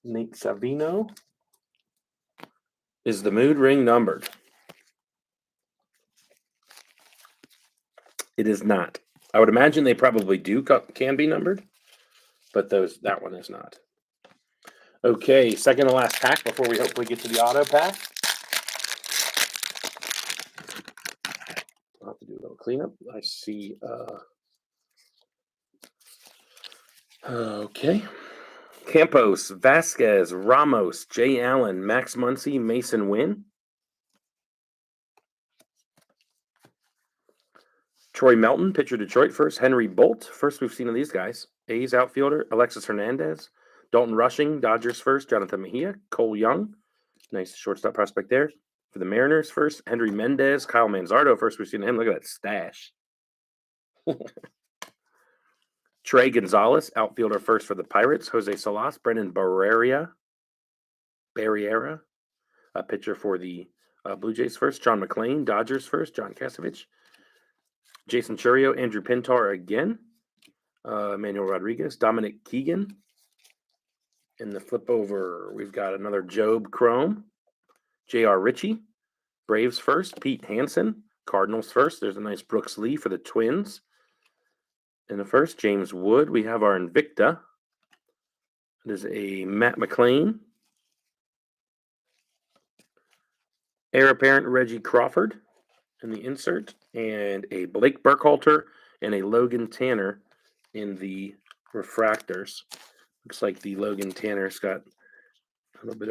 Nate Savino. Is the mood ring numbered? It is not. I would imagine they probably can be numbered, but that one is not. Okay, second to last pack before we hopefully get to the auto pack. I'll have to do a little cleanup. I see. Okay. Campos, Vasquez, Ramos, Jay Allen, Max Muncy, Mason Wynn. Troy Melton, pitcher Detroit first. Henry Bolt, first we've seen of these guys. A's outfielder. Alexis Hernandez. Dalton Rushing, Dodgers first. Jonathan Mejia. Cole Young. Nice shortstop prospect there. For the Mariners first. Henry Mendez. Kyle Manzardo, first we've seen him. Look at that stash. Trey Gonzalez, outfielder first for the Pirates. Jose Salas. Brendan Barriera. A pitcher for the Blue Jays first. John McClain, Dodgers first. John Kasevich. Jason Churio, Andrew Pintar again. Manuel Rodriguez, Dominic Keegan. In the flip over, we've got another Jobe Chrome. J.R. Ritchie, Braves first. Pete Hansen, Cardinals first. There's a nice Brooks Lee for the Twins. In the first, James Wood. We have our Invicta. There's a Matt McLean. Heir apparent Reggie Crawford in the insert, and a Blake Burkhalter and a Logan Tanner in the refractors. Looks like the Logan Tanner's got quite a bit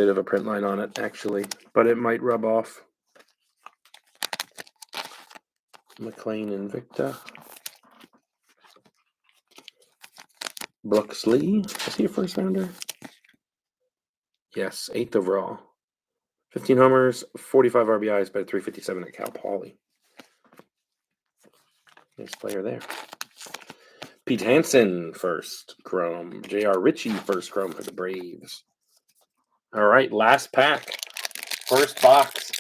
of a print line on it, actually, but it might rub off. McLean Invicta. Brooks Lee. Is he a first rounder? Yes, 8th overall. 15 homers, 45 RBIs, but 357 at Cal Poly. Nice player there. Pete Hansen, first chrome. J.R. Ritchie, first chrome for the Braves. All right, last pack. First box.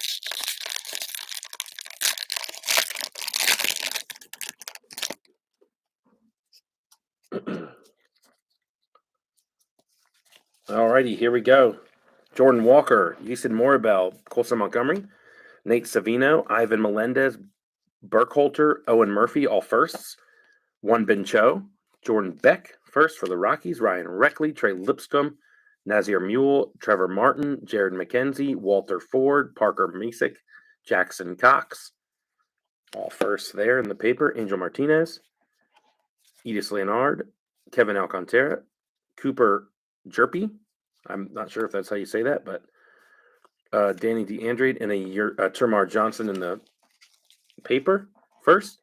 All righty, here we go. Jordan Walker, Houston Moribel, Colson Montgomery, Nate Savino, Ivan Melendez, Burkholter, Owen Murphy, all firsts. Juan Bencho, Jordan Beck, first for the Rockies, Ryan Reckley, Trey Lipscomb, Nazir Mule, Trevor Martin, Jared McKenzie, Walter Ford, Parker Misick, Jackson Cox, all first there in the paper. Angel Martinez, Edis Leonard, Kevin Alcantara, Cooper Jerpy. I'm not sure if that's how you say that, but Danny DeAndre and a Termar Johnson in the paper first.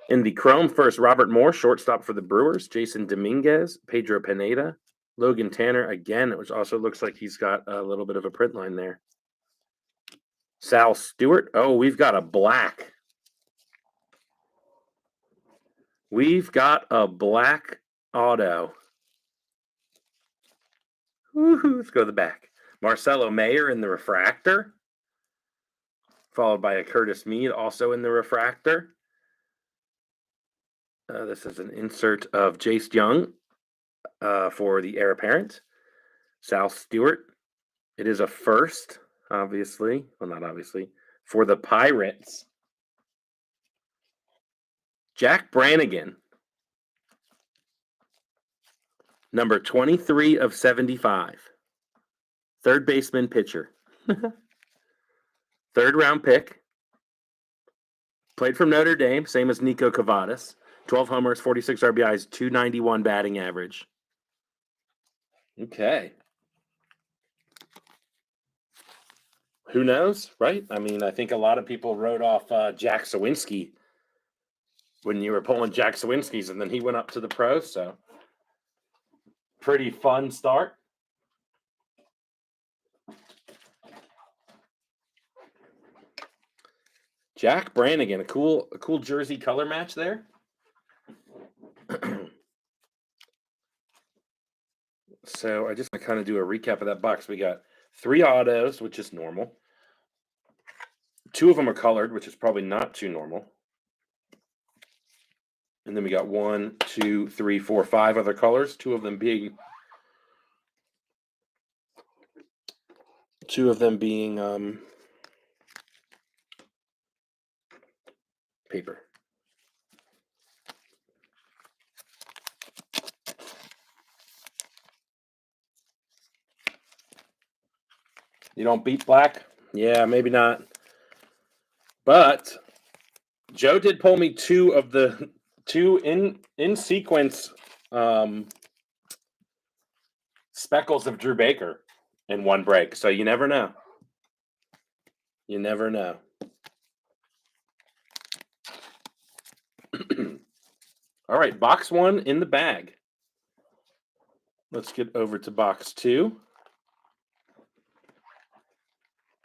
In the chrome first, Robert Moore, shortstop for the Brewers, Jason Dominguez, Pedro Pineda, Logan Tanner again, which also looks like he's got a little bit of a print line there. Sal Stewart. Oh, we've got a black. We've got a black auto. Woo-hoo, let's go to the back. Marcelo Mayer in the refractor, followed by a Curtis Mead also in the refractor. This is an insert of Jace Young for the heir apparent. Sal Stewart. It is a first, obviously. Well, not obviously. For the Pirates. Jack Brannigan. Number 23 of 75. Third baseman pitcher. Third round pick. Played from Notre Dame, same as Nico Cavadas. 12 homers, 46 RBIs, 291 batting average. Okay. Who knows, right? I mean, I think a lot of people wrote off Jack Sawinski when you were pulling Jack Sawinski's, and then he went up to the pros, so pretty fun start. Jack Brannigan, a cool jersey color match there. So I just want to kind of do a recap of that box. We got 3 autos, which is normal. 2 of them are colored, which is probably not too normal. And then we got 1, 2, 3, 4, 5 other colors. 2 of them being paper. You don't beat black? Yeah, maybe not. But Joe did pull me 2 of the 2 in sequence speckles of Drew Baker in one break. So you never know. You never know. All right, box 1 in the bag. Let's get over to box 2.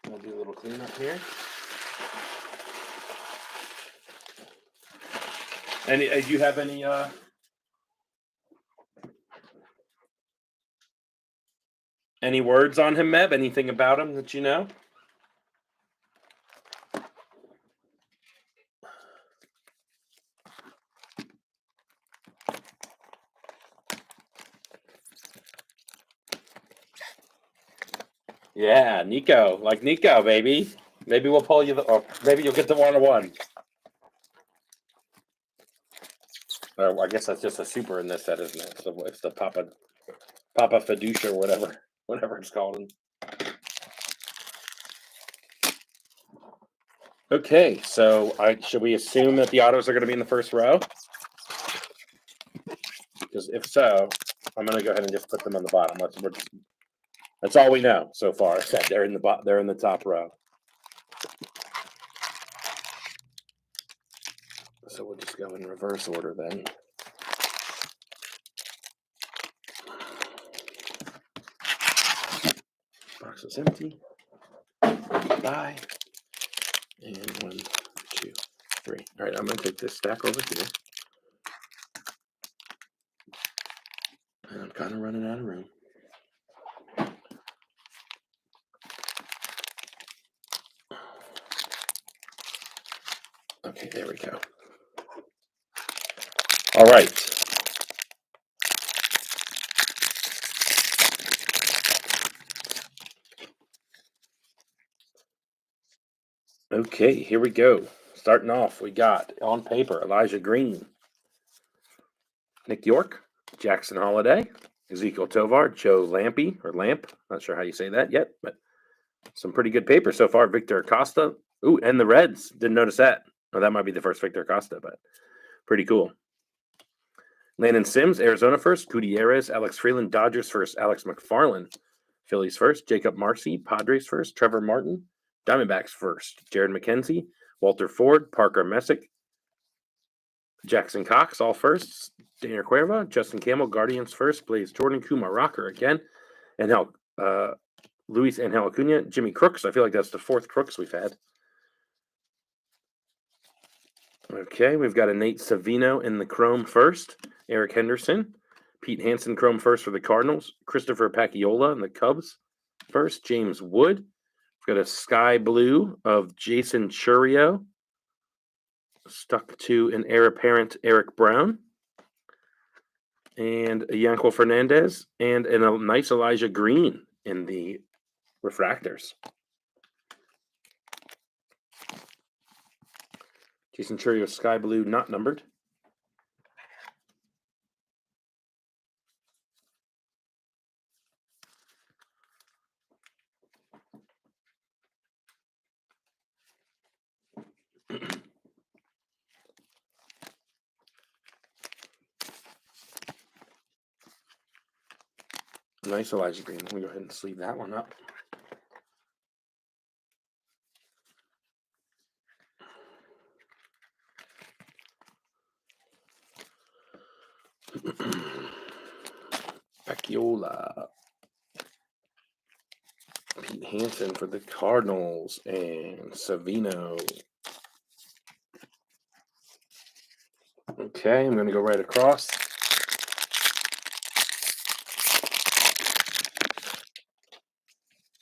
We'll do a little cleanup here. Any? Do you have any words on him, Meb? Anything about him that you know? Yeah, Nico, like Nico, baby. Maybe we'll pull you, or maybe you'll get the 101. Or I guess that's just a super in this set, isn't it? So it's the Papa Fiducia or whatever it's called. Okay, so should we assume that the autos are going to be in the first row? Because if so, I'm going to go ahead and just put them on the bottom. That's all we know so far. They're in the top row. So we'll just go in reverse order then. Box is empty. die. And 1, 2, 3. All right, I'm going to take this stack over here. And I'm kind of running out of room. Okay, there we go. All right. Okay, here we go. Starting off, we got on paper Elijah Green, Nick York, Jackson Holiday, Ezekiel Tovar, Joe Lampy, or Lamp. Not sure how you say that yet, but some pretty good paper so far. Victor Acosta. Ooh, and the Reds. Didn't notice that. Oh, that might be the first Victor Acosta, but pretty cool. Landon Sims, Arizona first. Gutierrez, Alex Freeland, Dodgers first. Alex McFarland, Phillies first. Jacob Marcy, Padres first. Trevor Martin, Diamondbacks first. Jared McKenzie, Walter Ford, Parker Messick, Jackson Cox, all firsts. Daniel Cuerva, Justin Campbell, Guardians first. Blaze Jordan, Kumar Rocker again. And Luis Angel Acuna, Jimmy Crooks. I feel like that's the fourth Crooks we've had. Okay, we've got a Nate Savino in the Chrome first. Eric Henderson. Pete Hansen Chrome first for the Cardinals. Christopher Paciola in the Cubs first. James Wood. We've got a Sky Blue of Jason Churio. Stuck to an heir apparent Eric Brown. And a Yankel Fernandez. And a nice Elijah Green in the refractors. Jason Churio Sky Blue, not numbered. Nice Elijah Green. Let me go ahead and sleeve that one up. Paciola. Pete Hansen for the Cardinals and Savino. Okay, I'm going to go right across.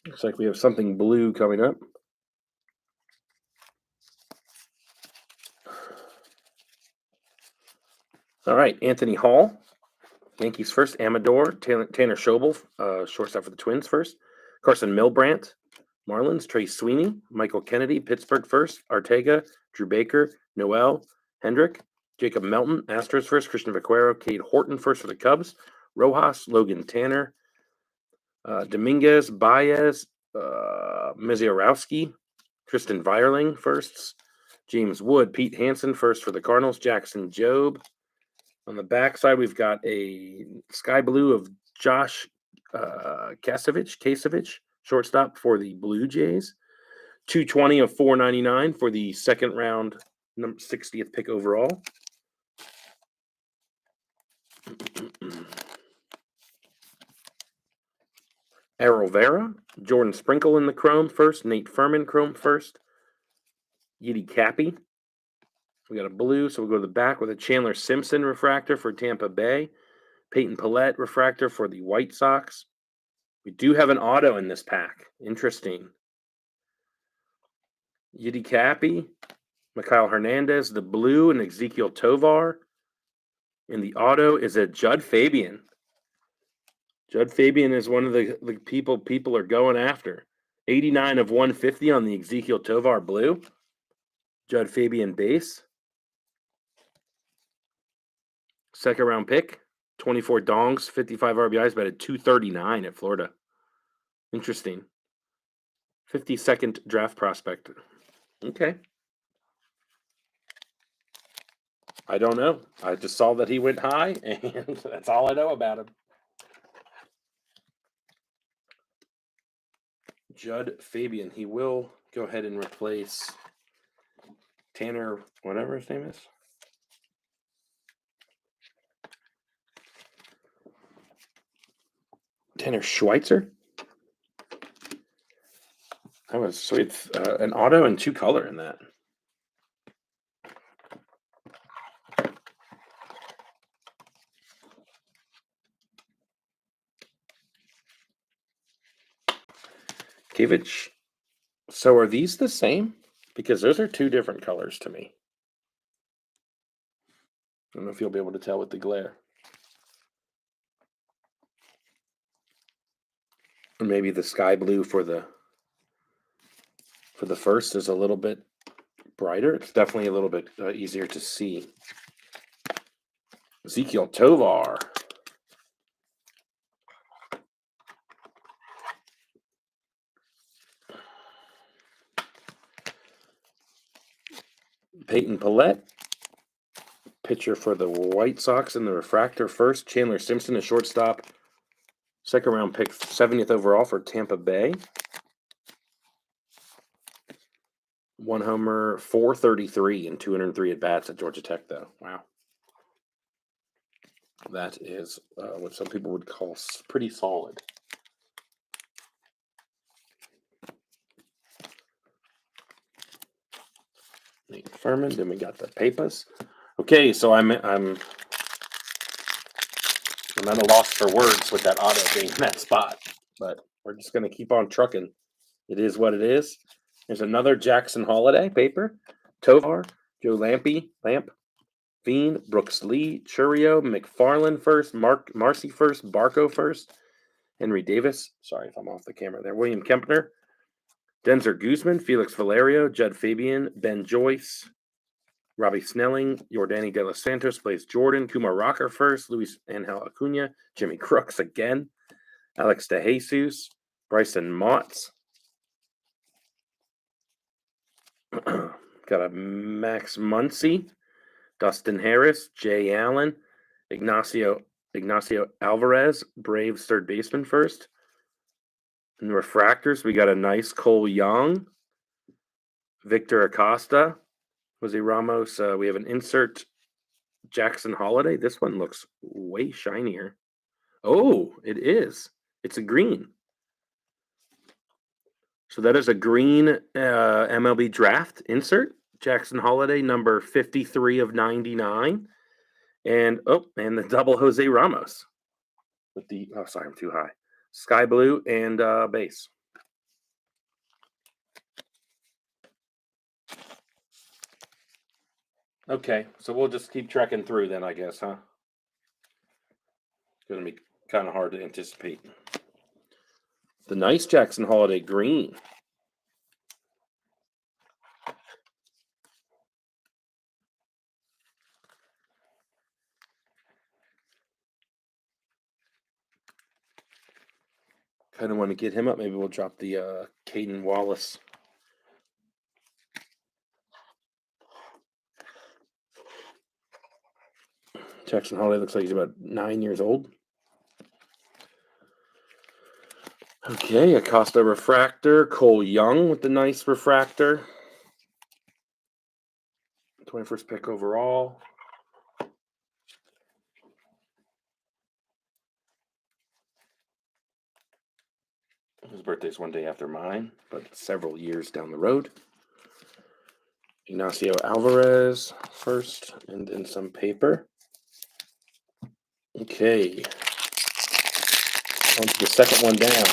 Looks like we have something blue coming up. All right, Anthony Hall, Yankees first. Amador, Tanner Schobel, shortstop for the Twins first. Carson Milbrandt, Marlins. Trey Sweeney, Michael Kennedy, Pittsburgh first. Artega, Drew Baker, Noel, Hendrick, Jacob Melton, Astros first. Christian Vaquero, Cade Horton first for the Cubs. Rojas, Logan Tanner, Dominguez, Baez, Misiorowski, Tristan Vierling firsts. James Wood, Pete Hansen first for the Cardinals. Jackson Jobe. On the backside, we've got a Sky Blue of Josh Kasevich, shortstop for the Blue Jays. 220 of 499 for the second round, 60th pick overall. Errol Vera, Jordan Sprinkle in the Chrome first. Nate Furman Chrome first. Yiddy Cappy. We got a blue, so we'll go to the back with a Chandler Simpson refractor for Tampa Bay. Peyton Pallette refractor for the White Sox. We do have an auto in this pack. Interesting. Yiddy Cappy, Mikhail Hernandez, the blue, and Ezekiel Tovar. And the auto is a Judd Fabian. Judd Fabian is one of the people are going after. 89 of 150 on the Ezekiel Tovar blue. Judd Fabian base. Second round pick. 24 dongs, 55 RBIs, batted 239 at Florida. Interesting. 52nd draft prospect. Okay. I don't know. I just saw that he went high, and that's all I know about him. Judd Fabian. He will go ahead and replace Tanner, whatever his name is. Tanner Schweitzer. That was sweet. An auto and 2 color in that. Kivich. So are these the same? Because those are 2 different colors to me. I don't know if you'll be able to tell with the glare. Or maybe the sky blue for the first is a little bit brighter. It's definitely a little bit easier to see. Ezekiel Tovar. Peyton Pillette. Pitcher for the White Sox in the refractor first. Chandler Simpson, a shortstop. Second round pick, 70th overall for Tampa Bay. 1 homer, 433, and 203 at bats at Georgia Tech, though. Wow. That is what some people would call pretty solid. Nate Furman. Then we got the Papas. Okay, so I'm at a loss for words with that auto being in that spot, but we're just going to keep on trucking. It is what it is. There's another Jackson Holiday paper. Tovar, Joe Lamp, Veen, Brooks Lee, Churio, McFarland first, Marcy first, Barco first, Henry Davis. Sorry if I'm off the camera there. William Kempner, Denzer Guzman, Felix Valerio, Judd Fabian, Ben Joyce, Robbie Snelling, Yordani De Los Santos plays Jordan, Kumar Rocker first, Luis Angel Acuna, Jimmy Crooks again, Alex DeJesus, Bryson Motts. Got a Max Muncy, Dustin Harris, Jay Allen, Ignacio Alvarez, Braves third baseman first. In the refractors, we got a nice Cole Young, Victor Acosta, Jose Ramos. We have an insert Jackson Holiday. This one looks way shinier. Oh, it is. It's a green. So that is a green MLB draft insert. Jackson Holiday, number 53 of 99. And the double Jose Ramos with the sorry, I'm too high. Sky blue and base. Okay, so we'll just keep trekking through then, I guess, huh? It's gonna be kind of hard to anticipate. The nice Jackson Holiday green. Kind of want to get him up. Maybe we'll drop the Caden Wallace. Jackson Holiday looks like he's about 9 years old. Okay, Acosta refractor. Cole Young with the nice refractor. 21st pick overall. His birthday's one day after mine, but several years down the road. Ignacio Alvarez first, and in some paper. Okay. On to the second one down.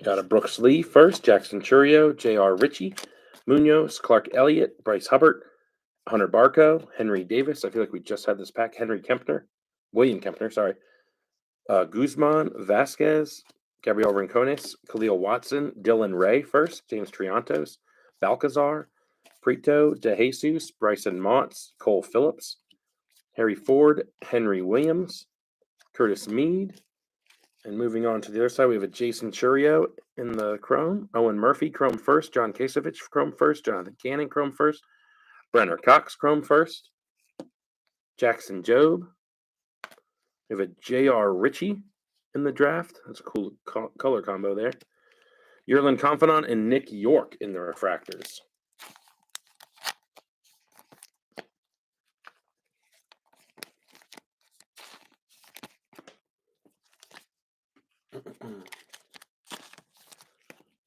Got a Brooks Lee first, Jackson Churio, J.R. Ritchie, Munoz, Clark Elliott, Bryce Hubbard, Hunter Barco, Henry Davis. I feel like we just had this pack. William Kempner, sorry. Guzman, Vasquez, Gabriel Rincones, Khalil Watson, Dylan Ray first, James Triantos, Balcazar, Prito, DeJesus, Bryson Motts, Cole Phillips, Harry Ford, Henry Williams, Curtis Mead. And moving on to the other side, we have a Jason Churio in the Chrome, Owen Murphy, Chrome first, John Kasevich, Chrome first, Jonathan Cannon, Chrome first, Brenner Cox, Chrome first, Jackson Jobe. We have a J.R. Ritchie in the draft. That's a cool color combo there. Yerlin Confidant and Nick York in the refractors.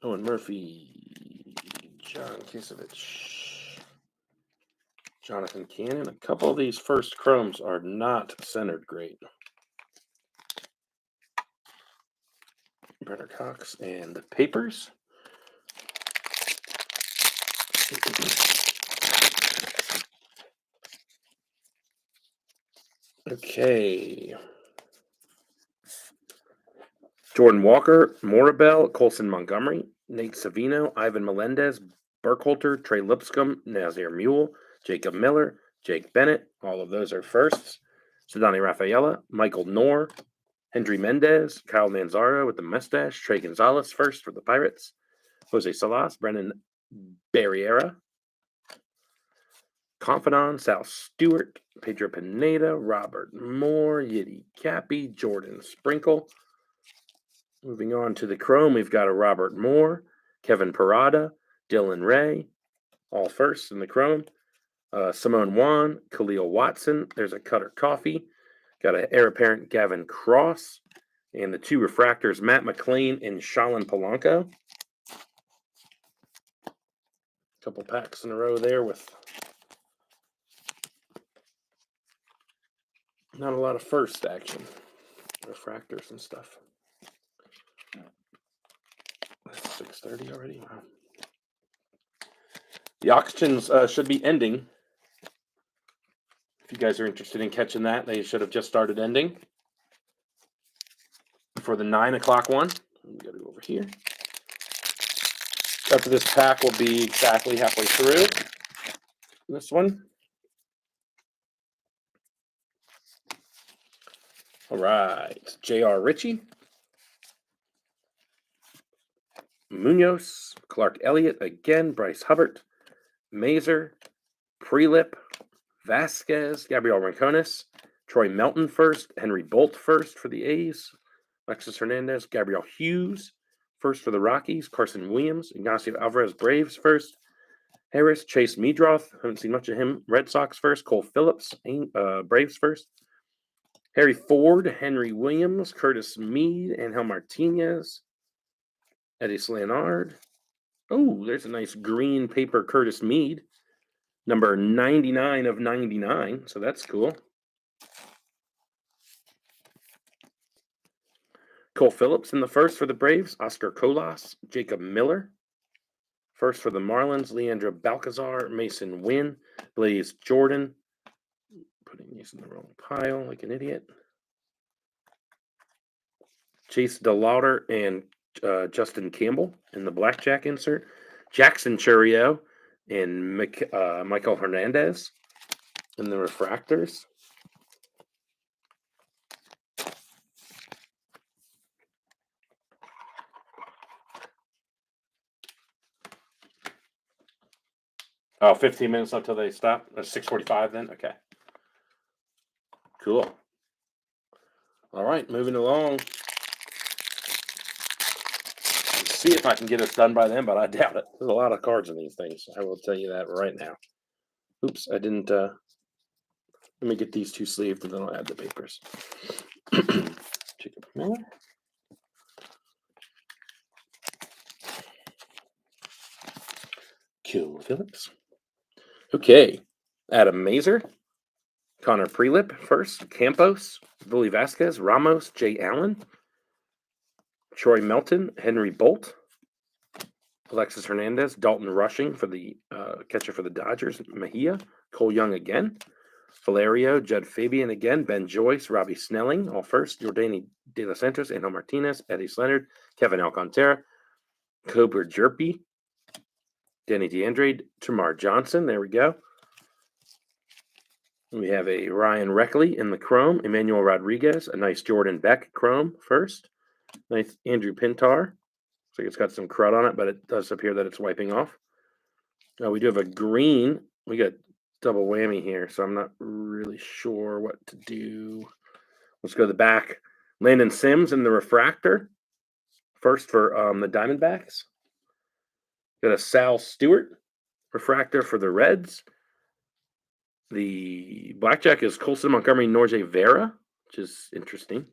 Owen Murphy, John Kisevich, Jonathan Cannon. A couple of these first chromes are not centered great. Brenner Cox and the papers. Okay. Jordan Walker, Morabel, Colson Montgomery, Nate Savino, Ivan Melendez, Burkholter, Trey Lipscomb, Nazir Mule, Jacob Miller, Jake Bennett. All of those are firsts. Sedani Rafaela, Michael Knorr, Hendry Mendez, Kyle Manzaro with the mustache, Trey Gonzalez first for the Pirates, Jose Salas, Brennan Barriera, Confidant, Sal Stewart, Pedro Pineda, Robert Moore, Yiddy Cappy, Jordan Sprinkle. Moving on to the Chrome, we've got a Robert Moore, Kevin Parada, Dylan Ray, all first in the Chrome. Simone Wan, Khalil Watson. There's a Cutter Coffee. Got an heir apparent Gavin Cross. And the two refractors, Matt McLean and Shalin Polanco. Couple packs in a row there with not a lot of first action. Refractors and stuff. 6:30 already. Wow. The auctions should be ending. If you guys are interested in catching that, they should have just started ending. For the 9 o'clock one, we got to go over here. After this pack will be exactly halfway through. This one. All right. J.R. Ritchie. Munoz. Clark Elliott again. Bryce Hubbard. Mazer. Prelip. Vasquez. Gabriel Rincones. Troy Melton first. Henry Bolt first for the A's. Alexis Hernandez. Gabriel Hughes first for the Rockies. Carson Williams. Ignacio Alvarez. Braves first. Harris. Chase Meadroth. Haven't seen much of him. Red Sox first. Cole Phillips. Braves first. Harry Ford. Henry Williams. Curtis Mead. Angel Martinez. Eddie Slanard. Oh, there's a nice green paper Curtis Mead. Number 99 of 99. So that's cool. Cole Phillips in the first for the Braves. Oscar Colas. Jacob Miller. First for the Marlins. Leandro Balcazar. Mason Wynn. Blaze Jordan. Putting these in the wrong pile like an idiot. Chase DeLauder and Justin Campbell in the blackjack insert. Jackson Churio and Michael Hernandez in the refractors. Oh, 15 minutes until they stop. That's 6:45 then? Okay. Cool. All right, moving along. Let's see if I can get us done by then, but I doubt it. There's a lot of cards in these things. I will tell you that right now. Oops, I didn't. Let me get these two sleeved, and then I'll add the papers. Jacob Miller. Cole Phillips. Okay. Adam Mazer. Connor Prelip first. Campos. Willie Vasquez. Ramos. Jay Allen. Troy Melton. Henry Bolt. Alexis Hernandez. Dalton Rushing for the catcher for the Dodgers. Mejia. Cole Young again. Valerio. Judd Fabian again. Ben Joyce. Robbie Snelling. All first. Jordani De Los Santos. Angel Martinez. Eddie Leonard. Kevin Alcantara. Cobra Jerpy. Danny DeAndre. Tamar Johnson. There we go. We have a Ryan Reckley in the Chrome. Emmanuel Rodriguez. A nice Jordan Beck Chrome first. Nice Andrew Pintar. Looks like it's got some crud on it, but it does appear that it's wiping off. We do have a green. We got double whammy here, so I'm not really sure what to do. Let's go to the back. Landon Sims in the refractor. First for the Diamondbacks. Got a Sal Stewart refractor for the Reds. The blackjack is Colson Montgomery Norge Vera, which is interesting.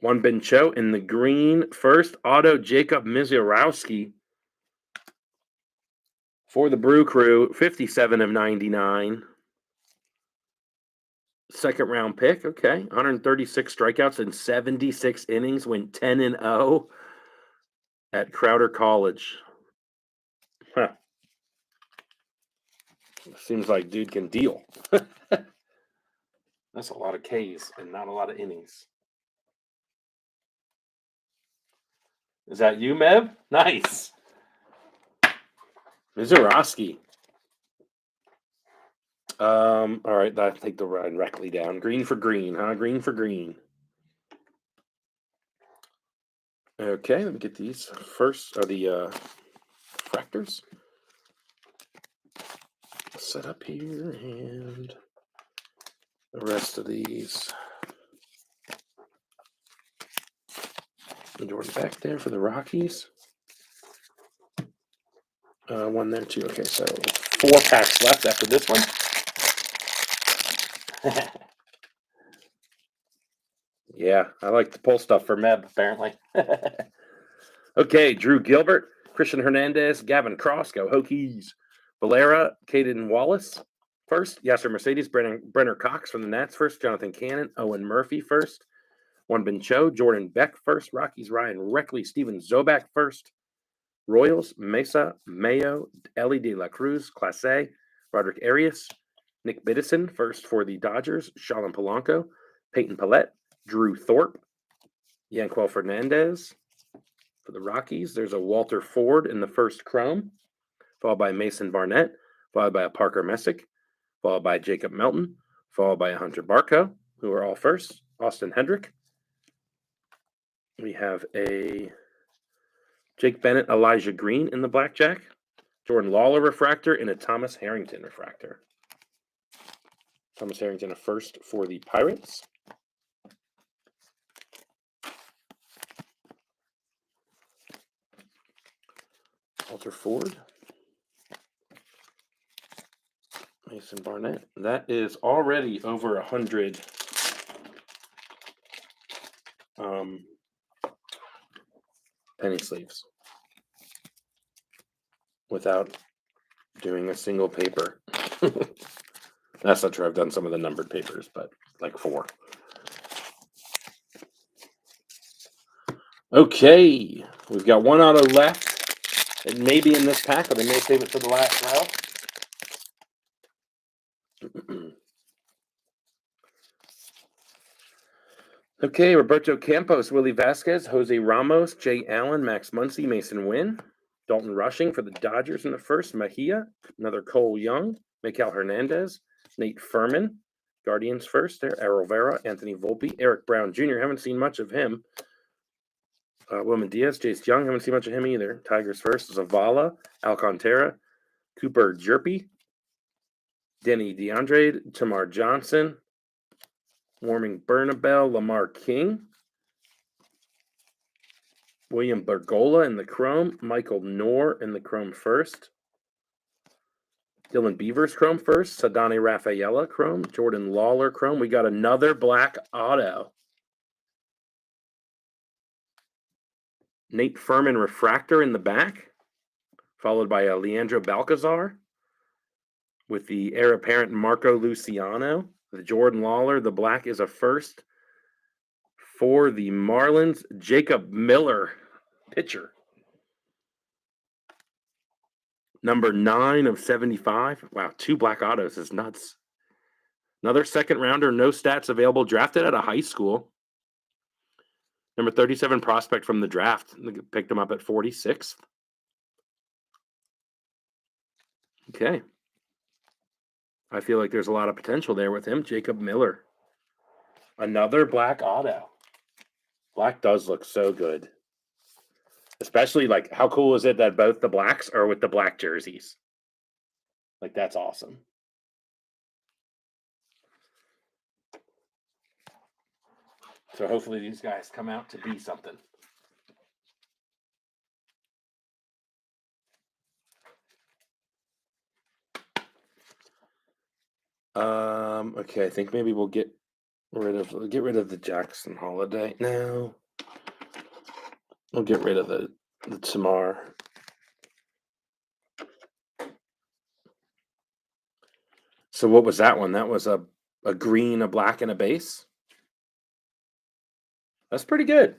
One Ben Cho in the green. First auto, Jacob Misiorowski for the Brew Crew, 57 of 99. Second round pick. Okay. 136 strikeouts in 76 innings, went 10-0 at Crowder College. Huh. Seems like dude can deal. That's a lot of Ks and not a lot of innings. Is that you, Meb? Nice. Mizorowski. All right, I take the run directly down. Green for green, huh? Green for green. Okay, let me get these first. Are the fractors set up here, and the rest of these. Jordan back there for the Rockies. One there too. Okay, so 4 packs left after this one. Yeah, I like to pull stuff for Meb, apparently. Okay, Drew Gilbert, Christian Hernandez, Gavin Cross, go Hokies. Valera, Caden Wallace first. Yasser Mercedes, Brenner Cox from the Nats first. Jonathan Cannon, Owen Murphy first. One Ben Cho, Jordan Beck first. Rockies, Ryan Reckley, Steven Zobak first. Royals, Mesa, Mayo, Ellie De La Cruz, Class A, Roderick Arias, Nick Biddison first for the Dodgers. Shalom Polanco, Peyton Pallette, Drew Thorpe, Yanquel Fernandez. For the Rockies, there's a Walter Ford in the first chrome, followed by Mason Barnett, followed by a Parker Messick, followed by Jacob Melton, followed by a Hunter Barco, who are all first. Austin Hendrick. We have a Jake Bennett, Elijah Green in the blackjack, Jordan Lawler refractor, and a Thomas Harrington refractor. Thomas Harrington a first for the Pirates. Walter Ford. Mason Barnett. That is already over 100 penny sleeves without doing a single paper. That's not true. I've done some of the numbered papers, but like 4. Okay, we've got 1 auto left. It may be in this pack, or they may save it for the last round. Okay, Roberto Campos, Willie Vasquez, Jose Ramos, Jay Allen, Max Muncy, Mason Wynn, Dalton Rushing for the Dodgers in the first, Mejia, another Cole Young, Miguel Hernandez, Nate Furman, Guardians first there, Errol Vera, Anthony Volpe, Eric Brown Jr., haven't seen much of him. Wilman Diaz, Jace Young, haven't seen much of him either. Tigers first, Zavala, Alcantara, Cooper Jerpy, Denny DeAndre, Tamar Johnson, Warming Bernabel, Lamar King, William Bergola in the chrome, Michael Knorr in the chrome first, Dylan Beavers chrome first, Sadani Rafaela chrome, Jordan Lawler chrome. We got another black auto. Nate Furman refractor in the back, followed by a Leandro Balcazar with the heir apparent Marco Luciano. The Jordan Lawler, the black is a first for the Marlins. Jacob Miller, pitcher. Number 9 of 75. Wow, 2 black autos is nuts. Another second rounder, no stats available, drafted out of high school. Number 37 prospect from the draft. Picked him up at 46th. Okay. I feel like there's a lot of potential there with him. Jacob Miller. Another black auto. Black does look so good. Especially, like, how cool is it that both the blacks are with the black jerseys? Like, that's awesome. So hopefully these guys come out to be something. Okay, I think maybe we'll get Get rid of the Jackson Holiday. No. We'll get rid of the Tamar. So what was that one? That was a green, a black, and a base. That's pretty good,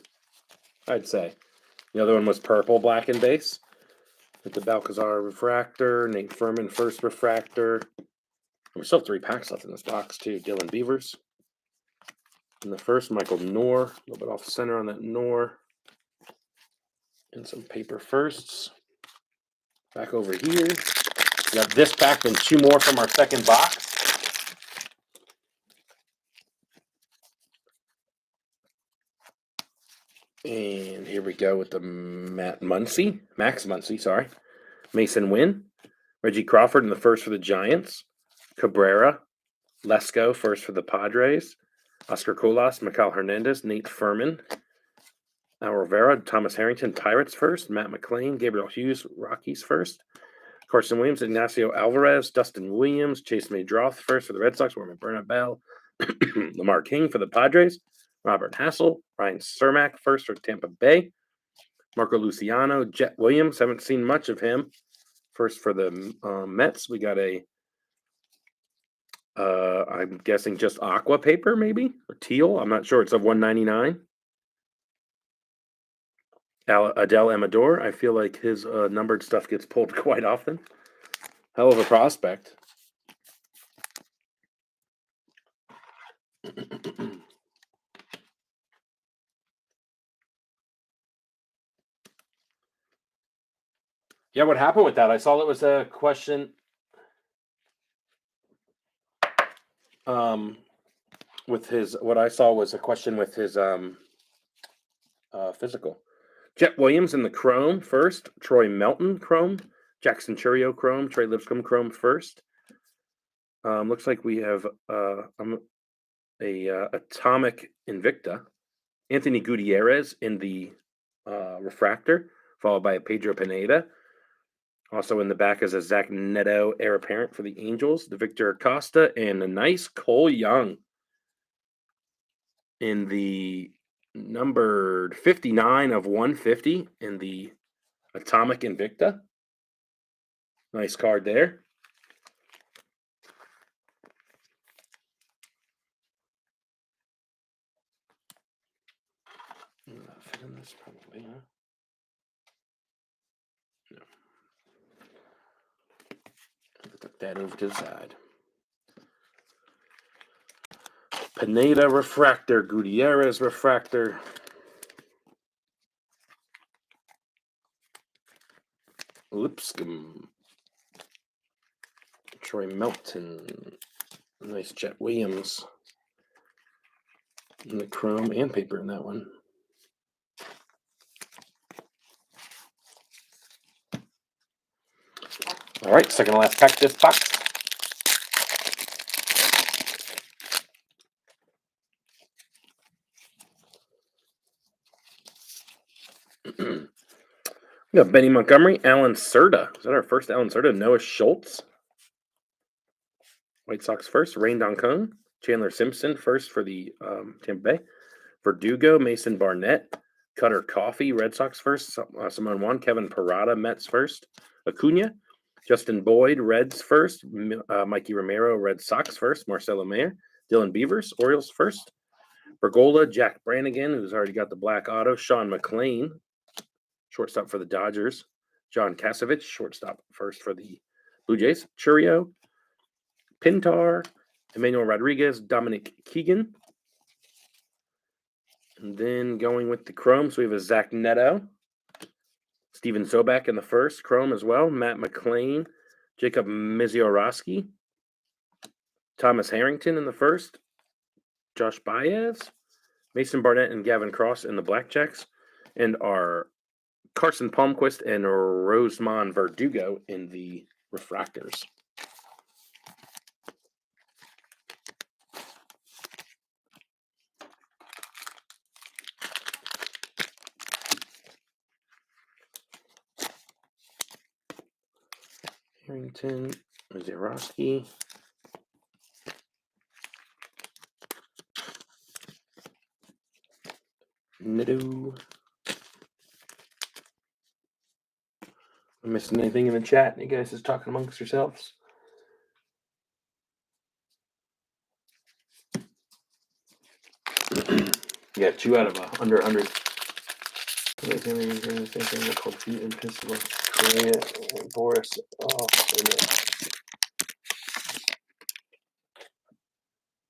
I'd say. The other one was purple, black, and base. With the Balcazar refractor, Nate Furman first refractor. We still have 3 packs left in this box too. Dylan Beavers. In the first, Michael Knorr. A little bit off center on that Knorr. And some paper firsts. Back over here. We got this pack and 2 more from our second box. And here we go with the Max Muncy, sorry. Mason Wynn. Reggie Crawford in the first for the Giants. Cabrera. Lesko first for the Padres. Oscar Colas, Michael Hernandez, Nate Furman. Al Rivera, Thomas Harrington, Pirates first. Matt McLean, Gabriel Hughes, Rockies first. Carson Williams, Ignacio Alvarez, Dustin Williams, Chase Maydroth first for the Red Sox, Warren Burnett Bell, Lamar King for the Padres, Robert Hassel, Ryan Cermak first for Tampa Bay, Marco Luciano, Jet Williams, haven't seen much of him, first for the Mets. We got I'm guessing just aqua paper maybe, or teal, I'm not sure, it's of 199. Adele Amador, I feel like his numbered stuff gets pulled quite often. Hell of a prospect. Yeah, what happened with that? I saw it was a question with his, what I saw was a question with his physical. Jet Williams in the Chrome first, Troy Melton Chrome, Jackson Churio Chrome, Trey Lipscomb Chrome first. Looks like we have a Atomic Invicta, Anthony Gutierrez in the refractor, followed by a Pedro Pineda. Also in the back is a Zach Neto heir apparent for the Angels, the Victor Acosta, and a nice Cole Young in the numbered 59 of 150 in the Atomic Invicta. Nice card there. Fit in this probably, huh? No. Put that over to the side. Pineda refractor, Gutierrez refractor. Lipscomb. Troy Melton. Nice Jet Williams. And the chrome and paper in that one. All right, second to last pack this box. We got Benny Montgomery, Alan Serta. Is that our first Alan Serta? Noah Schultz. White Sox first. Rain Doncone. Chandler Simpson first for the Tampa Bay. Verdugo, Mason Barnett. Cutter Coffee, Red Sox first. Simone Juan, Kevin Parada, Mets first. Acuna. Justin Boyd, Reds first. Mikey Romero, Red Sox first. Marcelo Mayer. Dylan Beavers, Orioles first. Bergola, Jack Brannigan, who's already got the black auto. Sean McLean, shortstop for the Dodgers. John Kasevich, shortstop first for the Blue Jays. Churio, Pintar, Emmanuel Rodriguez, Dominic Keegan. And then going with the Chrome, so we have a Zach Neto, Steven Sobek in the first Chrome as well. Matt McLean, Jacob Miziorowski, Thomas Harrington in the first. Josh Baez, Mason Barnett, and Gavin Cross in the Blackjacks. And our Carson Palmquist and Rosemond Verdugo in the refractors. Harrington, Miziorowski. Middle. Am I missing anything in the chat? You guys just talking amongst yourselves? Yeah, 2 out of under 100. Boris. Oh,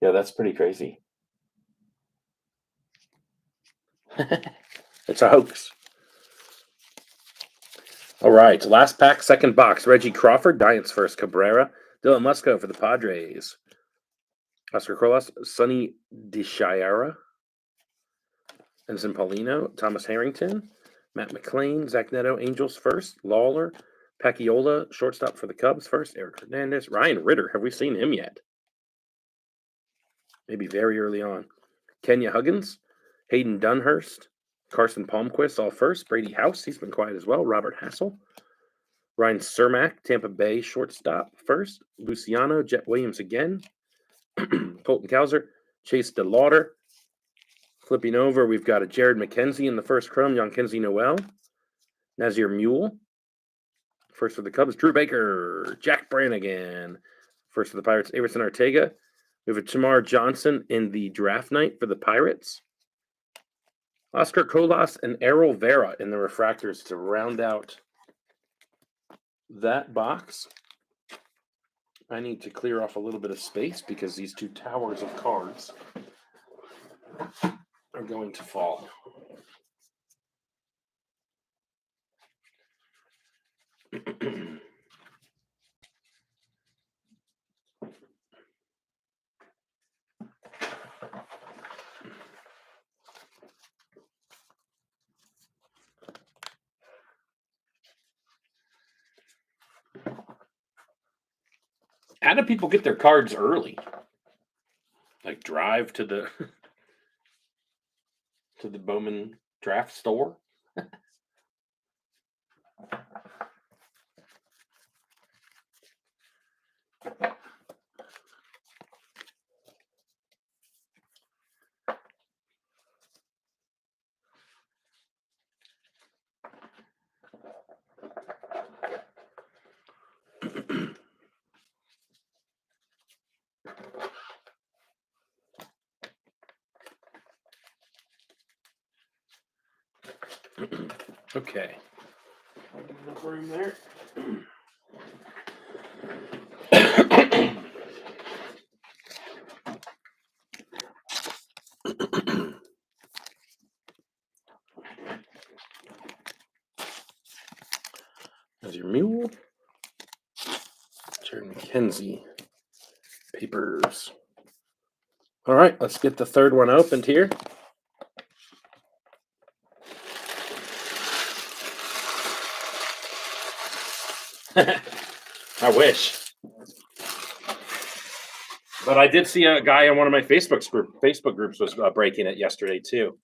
yeah, that's pretty crazy. It's a hoax. All right, last pack, second box. Reggie Crawford, Giants first. Cabrera, Dylan Musko for the Padres. Oscar Colas, Sonny DeShiera, Ensign Paulino, Thomas Harrington, Matt McClain, Zach Neto, Angels first. Lawler, Paciola, shortstop for the Cubs first. Eric Hernandez, Ryan Ritter. Have we seen him yet? Maybe very early on. Kenya Huggins, Hayden Dunhurst, Carson Palmquist, all first. Brady House, he's been quiet as well. Robert Hassel, Ryan Cermak, Tampa Bay shortstop first. Luciano, Jet Williams again. Colton Cowser, Chase DeLauder. Flipping over, we've got a Jared McKenzie in the first chrome. Yonkenzie Noel. Nazir Mule. First for the Cubs, Drew Baker. Jack Brannigan. First for the Pirates, Everson Ortega. We have a Tamar Johnson in the draft night for the Pirates. Oscar Colas and Errol Vera in the refractors to round out that box. I need to clear off a little bit of space because these 2 towers of cards are going to fall. How do people get their cards early? Like drive to the Bowman Draft store? Okay. Enough room there. There's your mule. Jared McKenzie. Papers. All right, let's get the third one opened here. I wish. But I did see a guy on one of my Facebook groups was breaking it yesterday too.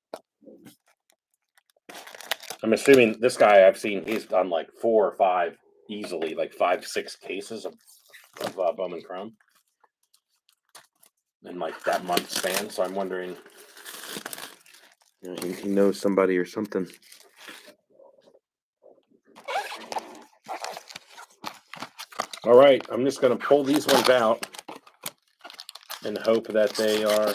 I'm assuming this guy I've seen, he's done like 4 or 5 easily, like 5, 6 cases of Bowman Chrome in like that month span. So I'm wondering, he knows somebody or something. All right, I'm just going to pull these ones out and hope that they are,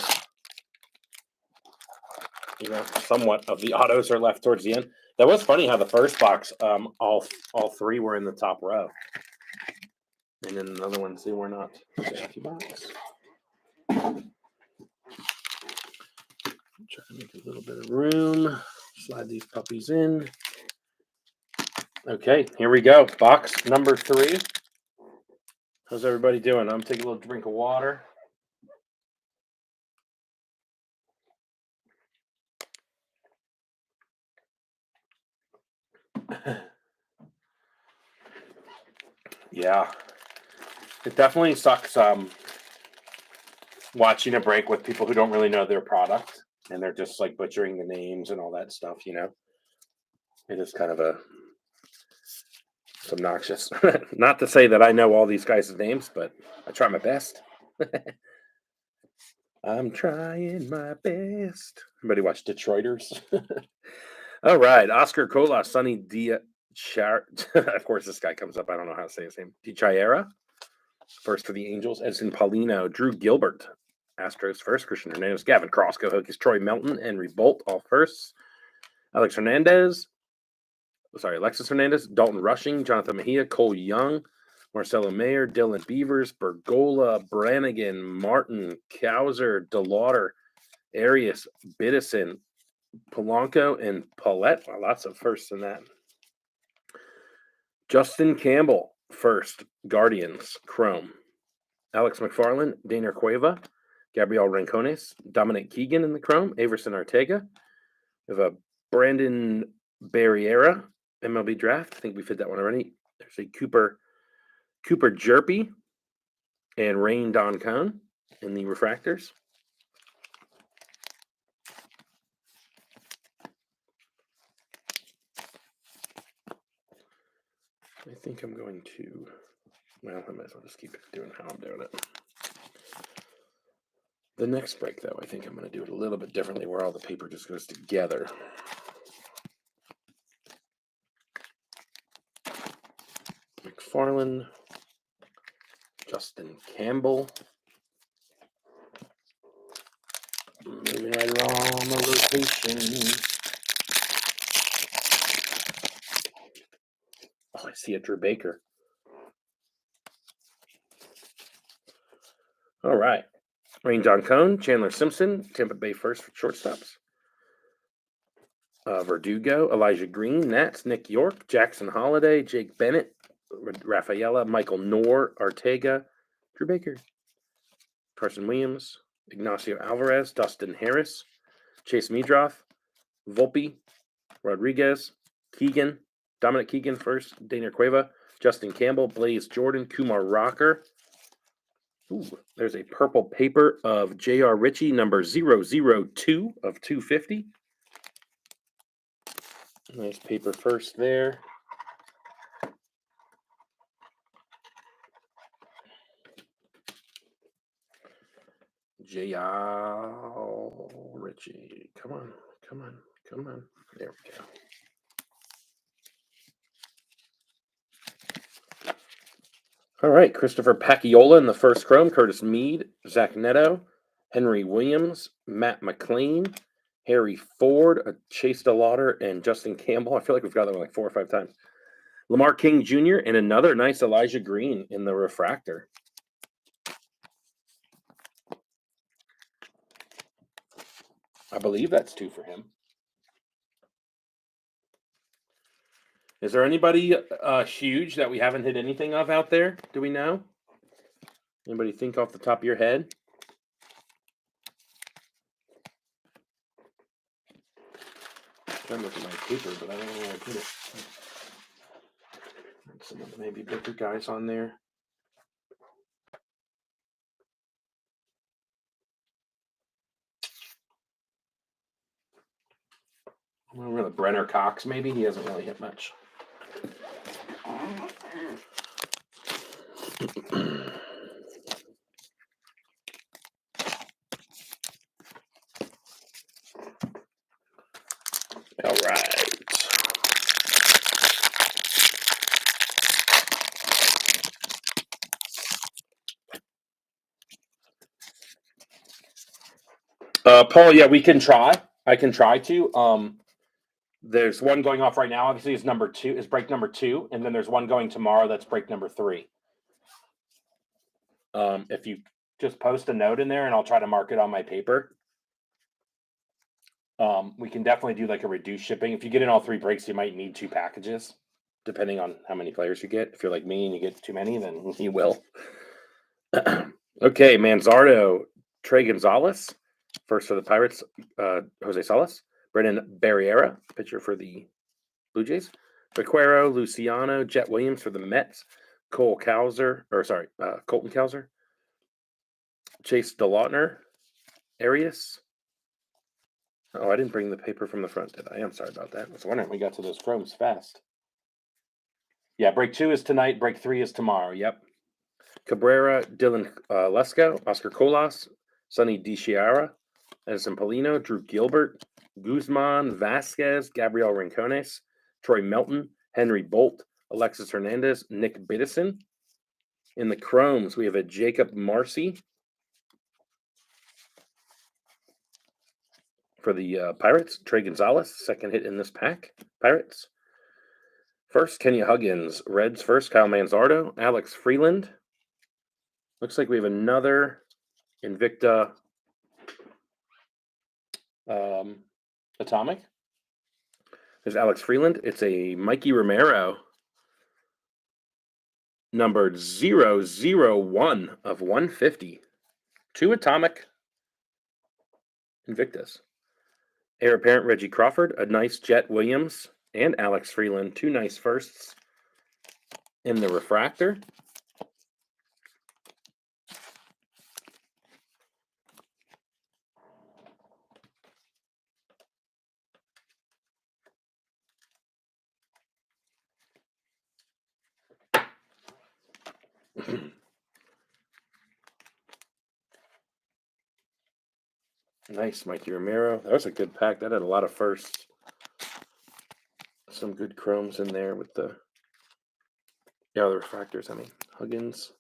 somewhat of the autos are left towards the end. That was funny how the first box, all 3 were in the top row, and then another ones they were not. Empty box. Try to make a little bit of room. Slide these puppies in. Okay, here we go. Box number 3. How's everybody doing? I'm taking a little drink of water. Yeah, it definitely sucks watching a break with people who don't really know their product and they're just like butchering the names and all that stuff, It is kind of it's obnoxious. Not to say that I know all these guys' names, but I try my best. I'm trying my best. Everybody watch Detroiters? All right. Oscar Colas, Sonny Dia. Of course, this guy comes up. I don't know how to say his name. DiChiara, first for the Angels. Edson Paulino, Drew Gilbert, Astros first. Christian Hernandez, Gavin Crosco, Hokies, Troy Melton, Henry Bolt, all firsts. Alexis Hernandez, Dalton Rushing, Jonathan Mejia, Cole Young, Marcelo Mayer, Dylan Beavers, Bergola, Brannigan, Martin, Cowser, DeLauder, Arias, Biddison, Polanco, and Paulette. Wow, lots of firsts in that. Justin Campbell, first, Guardians, Chrome. Alex McFarland, Dana Cueva, Gabriel Rincones, Dominic Keegan in the Chrome, Averson Ortega. We have a Brandon Barriera, MLB Draft. I think we fit that one already. There's a Cooper Jerpy and Rain Don Cone in the refractors. I think I'm going to, well, I might as well just keep doing how I'm doing it. The next break, though, I think I'm going to do it a little bit differently where all the paper just goes together. McFarland, Justin Campbell. Moving right along the rotation. Oh, I see a Drew Baker. All right. Rain John Cone, Chandler Simpson, Tampa Bay first for shortstops. Verdugo, Elijah Green, Nats, Nick York, Jackson Holiday, Jake Bennett, Rafaela, Michael Knorr, Ortega, Drew Baker, Carson Williams, Ignacio Alvarez, Dustin Harris, Chase Meadroff, Volpe, Rodriguez, Keegan, Dominic Keegan first, Dana Cueva, Justin Campbell, Blaze Jordan, Kumar Rocker. Ooh, there's a purple paper of J.R. Ritchie, number 002 of 250. Nice paper first there. J.R. Ritchie. Come on. There we go. All right, Christopher Paciola in the first Chrome, Curtis Mead, Zach Neto, Henry Williams, Matt McLean, Harry Ford, Chase DeLauder, and Justin Campbell. I feel like we've got them like 4 or 5 times. Lamar King Jr. and another nice Elijah Green in the refractor. I believe that's 2 for him. Is there anybody huge that we haven't hit anything of out there? Do we know? Anybody think off the top of your head? I'm trying to look at my paper, but I don't know where I put it. Some of the maybe bigger guys on there. I don't know, Brenner Cox, maybe? He hasn't really hit much. All right. Paul, yeah, we can try. I can try to. There's one going off right now. Obviously, is break number 2, and then there's one going tomorrow. That's break number 3. If you just post a note in there, and I'll try to mark it on my paper. We can definitely do like a reduced shipping. If you get in all 3 breaks, you might need 2 packages, depending on how many players you get. If you're like me and you get too many, then you will. Okay, Manzardo, Trey Gonzalez, first for the Pirates, Jose Salas, Brendan Barriera, pitcher for the Blue Jays, Vaquero, Luciano, Jet Williams for the Mets, Colton Cowser, Chase DeLautner, Arias. Oh, I didn't bring the paper from the front, did I? I'm sorry about that. I was wondering if we got to those Chromes fast. Yeah, break 2 is tonight. Break 3 is tomorrow. Yep. Cabrera, Dylan Lesko, Oscar Colas, Sonny DiChiara, Edison Polino, Drew Gilbert, Guzman, Vasquez, Gabriel Rincones, Troy Melton, Henry Bolt, Alexis Hernandez, Nick Biddison. In the Chromes, we have a Jacob Marcy for the Pirates. Trey Gonzalez, second hit in this pack. Pirates. First, Kenya Huggins. Reds first, Kyle Manzardo. Alex Freeland. Looks like we have another Invicta Atomic. There's Alex Freeland. It's a Mikey Romero, numbered 001 of 150. 2 Atomic Invictus. Heir apparent Reggie Crawford, a nice Jet Williams, and Alex Freeland. 2 nice firsts in the refractor. Nice, Mikey Romero. That was a good pack. That had a lot of firsts. Some good chromes in there with the the refractors. I mean, Huggins,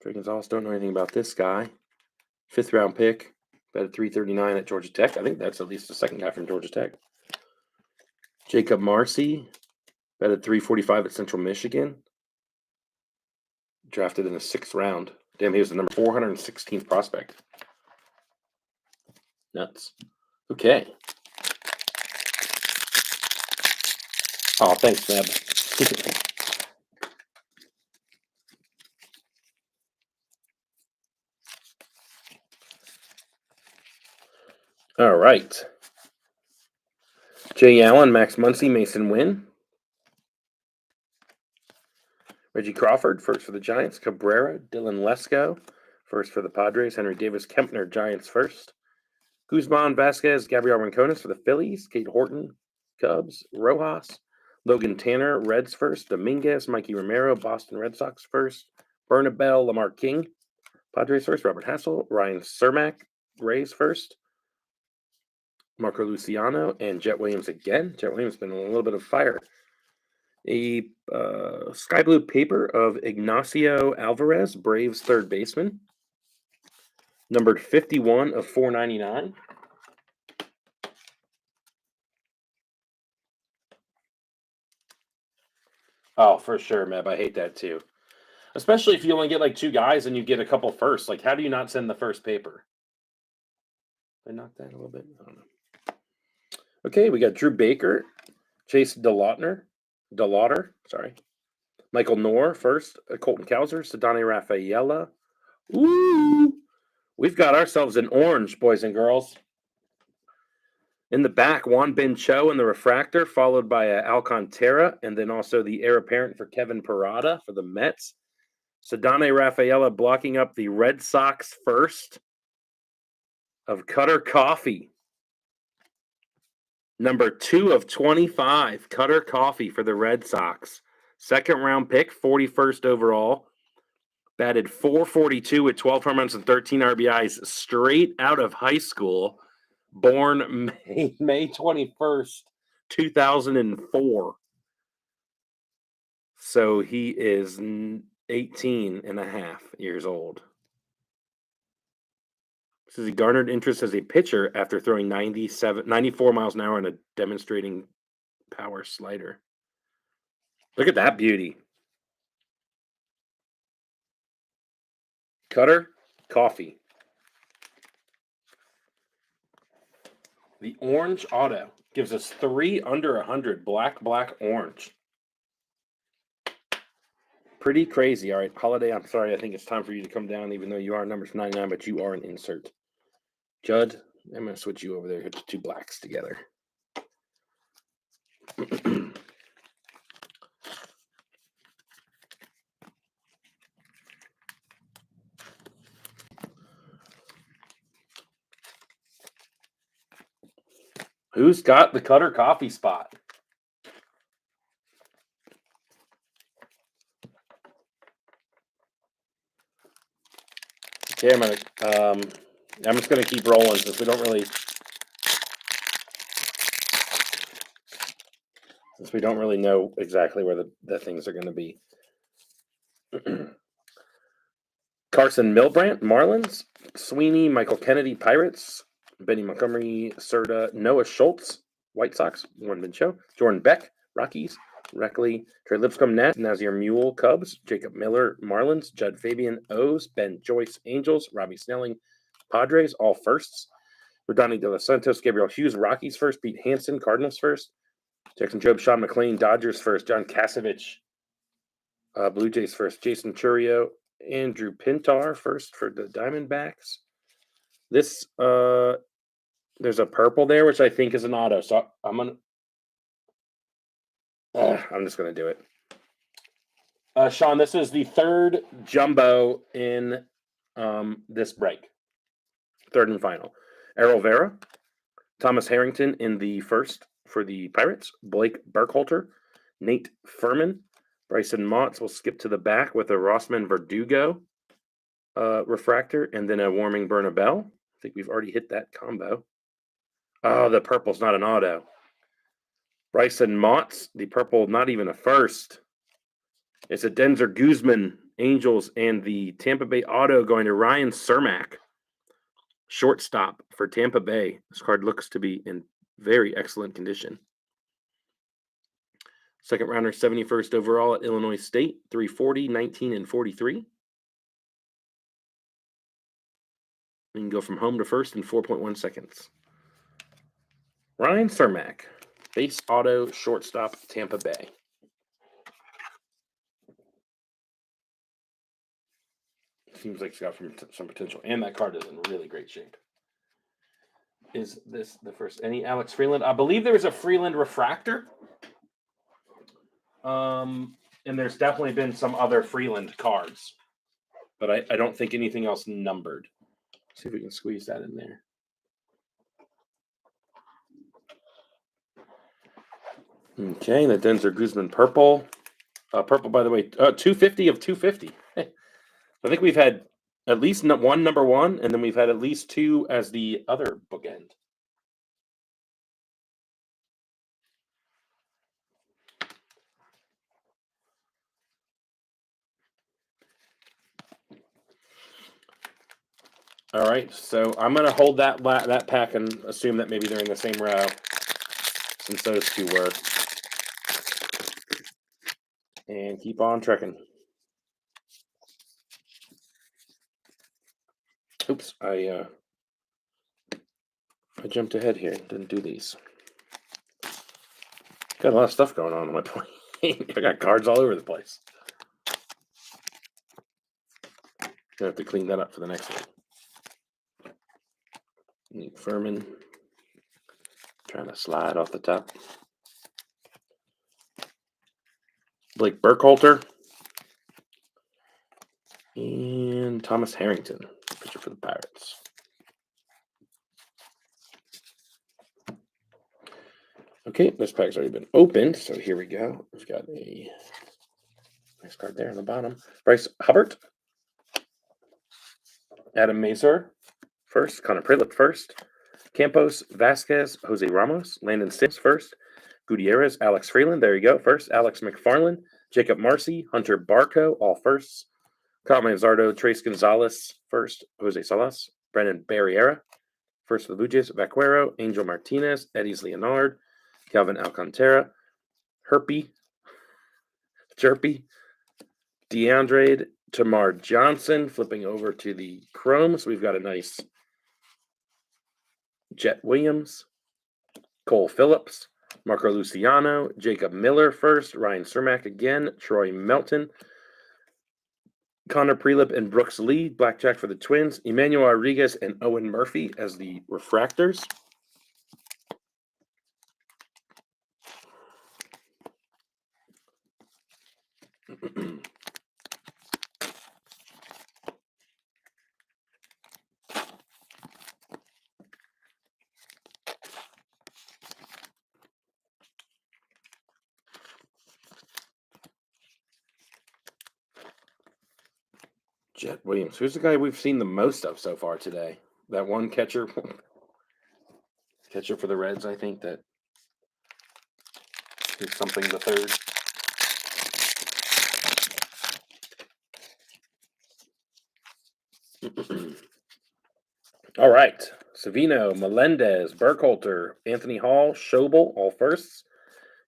Trey Gonzalez. Don't know anything about this guy. 5th round pick. Batted .339 at Georgia Tech. I think that's at least the second guy from Georgia Tech. Jacob Marcy. Batted .345 at Central Michigan. Drafted in the 6th round. Damn, he was the number 416th prospect. Nuts. Okay. Oh, thanks, Meb. All right. Jay Allen, Max Muncy, Mason Wynn. Reggie Crawford, first for the Giants. Cabrera, Dylan Lesko, first for the Padres. Henry Davis Kempner, Giants first. Guzman, Vasquez, Gabriel Rincones for the Phillies. Kate Horton, Cubs. Rojas, Logan Tanner, Reds first. Dominguez, Mikey Romero, Boston Red Sox first. Bernabel, Lamar King, Padres first. Robert Hassel, Ryan Cermak, Rays first. Marco Luciano, and Jet Williams again. Jet Williams been in a little bit of fire. A sky blue paper of Ignacio Alvarez, Braves third baseman. Numbered 51 of 499. Oh, for sure, Meb. I hate that too. Especially if you only get like 2 guys and you get a couple first. Like, how do you not send the first paper? Did I knock that a little bit? I don't know. Okay, we got Drew Baker, Chase DeLauter, sorry. Michael Knorr first, Colton Cowser, Sedani Rafaela. Ooh, we've got ourselves an orange, boys and girls. In the back, Juan Ben Cho in the refractor, followed by Alcantara, and then also the heir apparent for Kevin Parada for the Mets. Sedani Rafaela blocking up the Red Sox first of Cutter Coffee. Number 2 of 25, Cutter Coffee for the Red Sox. 2nd round pick, 41st overall. Batted .442 with 12 home runs and 13 RBIs straight out of high school. Born May 21st, 2004. So he is 18 and a half years old. Says he garnered interest as a pitcher after throwing 94 miles an hour and demonstrating power slider. Look at that beauty. Cutter Coffee. The orange auto gives us 3 under 100. Black, orange. Pretty crazy. All right, Holiday, I'm sorry. I think it's time for you to come down, even though you are number 99, but you are an insert. Judd, I'm going to switch you over there. Hit the 2 blacks together. Who's got the Cutter Coffee spot? Okay, I'm going to I'm just going to keep rolling since we don't really know exactly where the things are going to be. Carson Milbrandt, Marlins. Sweeney, Michael Kennedy, Pirates. Benny Montgomery, Serta, Noah Schultz, White Sox, Warren Mincho. Jordan Beck, Rockies. Reckley, Trey Lipscomb, Nats. Nazir Mule, Cubs. Jacob Miller, Marlins. Judd Fabian, O's. Ben Joyce, Angels. Robbie Snelling, Padres, all firsts. Rodani De Los Santos, Gabriel Hughes, Rockies first. Pete Hansen, Cardinals first. Jackson Jobe, Sean McLean, Dodgers first. John Kasevich, Blue Jays first. Jason Churio, Andrew Pintar first for the Diamondbacks. This there's a purple there, which I think is an auto. So I'm just gonna do it. Sean, this is the third jumbo in this break. Third and final. Errol Vera, Thomas Harrington in the first for the Pirates. Blake Burkhalter, Nate Furman, Bryson Motts will skip to the back with a Rossman Verdugo refractor, and then a Warming Bernabel. I think we've already hit that combo. Oh, the purple's not an auto. Bryson Motts, the purple, not even a first. It's a Denzer Guzman, Angels, and the Tampa Bay auto going to Ryan Cermak, shortstop for Tampa Bay. This card looks to be in very excellent condition. Second rounder, 71st overall at Illinois State, 340, 19, and 43. We can go from home to first in 4.1 seconds. Ryan Cermak, base auto, shortstop, Tampa Bay. Seems like it's got some potential, and that card is in really great shape. Is this the first? Any Alex Freeland? I believe there was a Freeland refractor. And there's definitely been some other Freeland cards, but I don't think anything else numbered. Let's see if we can squeeze that in there. Okay, the Denzer Guzman purple. Purple, by the way, 250 of 250. I think we've had at least one number one, and then we've had at least two as the other bookend. All right, so I'm going to hold that pack and assume that maybe they're in the same row, since those two were. And keep on trekking. Oops, I jumped ahead here. Didn't do these. Got a lot of stuff going on my plate. I got cards all over the place. Gonna have to clean that up for the next one. Nate Furman. Trying to slide off the top. Blake Burkhalter. And Thomas Harrington, pitcher for the Pirates. Okay, this pack's already been opened, so here we go. We've got a nice card there on the bottom. Bryce Hubbard. Adam Mazur first. Connor Pritlip first. Campos, Vasquez, Jose Ramos. Landon Sims first. Gutierrez, Alex Freeland. There you go. First, Alex McFarland. Jacob Marcy. Hunter Barco, all firsts. Kyle Manzardo, Trace Gonzalez first. Jose Salas. Brennan Barriera first for the Blue Jays. Vaquero. Angel Martinez. Eddie's Leonard. Calvin Alcantara. Herpy. Chirpy. DeAndre. Tamar Johnson. Flipping over to the Chrome. So we've got a nice Jet Williams. Cole Phillips. Marco Luciano. Jacob Miller first. Ryan Cermak again. Troy Melton. Connor Prelip and Brooks Lee, blackjack for the Twins. Emmanuel Rodriguez and Owen Murphy as the refractors. Jet Williams. Who's the guy we've seen the most of so far today? that one catcher for the Reds, I think, that is something the third. All right. Savino, Melendez, Burkhalter, Anthony Hall, Schobel, all firsts.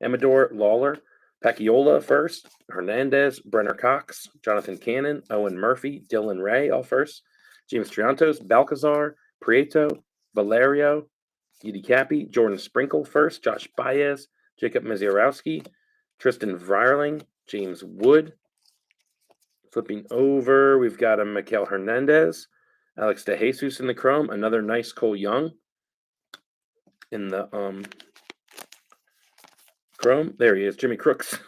Amador, Lawler, Paciola first. Hernandez, Brenner Cox, Jonathan Cannon, Owen Murphy, Dylan Ray, all first. James Triantos, Balcazar, Prieto, Valerio, Edie Cappy, Jordan Sprinkle first. Josh Baez, Jacob Maziarowski, Tristan Vrierling, James Wood. Flipping over, we've got a Miguel Hernandez, Alex DeJesus in the chrome, another nice Cole Young in the chrome. There he is, Jimmy Crooks.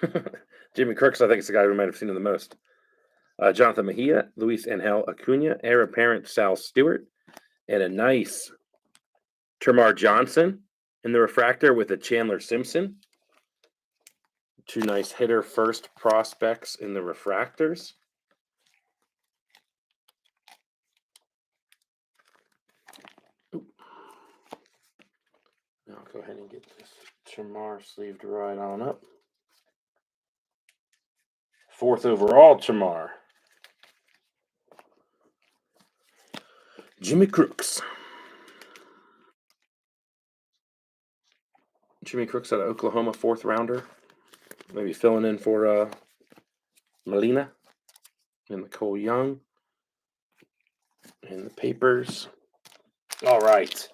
Jimmy Crooks, I think, is the guy we might have seen him the most. Jonathan Mejia, Luis Angel Acuna, heir apparent Sal Stewart, and a nice Termar Johnson in the refractor with a Chandler Simpson. Two nice hitter first prospects in the refractors. Now I'll go ahead and get this Termar sleeved right on up. 4th overall, Termar. Jimmy Crooks. Jimmy Crooks out of Oklahoma, 4th rounder. Maybe filling in for Molina. And the Cole Young. And the papers. All right.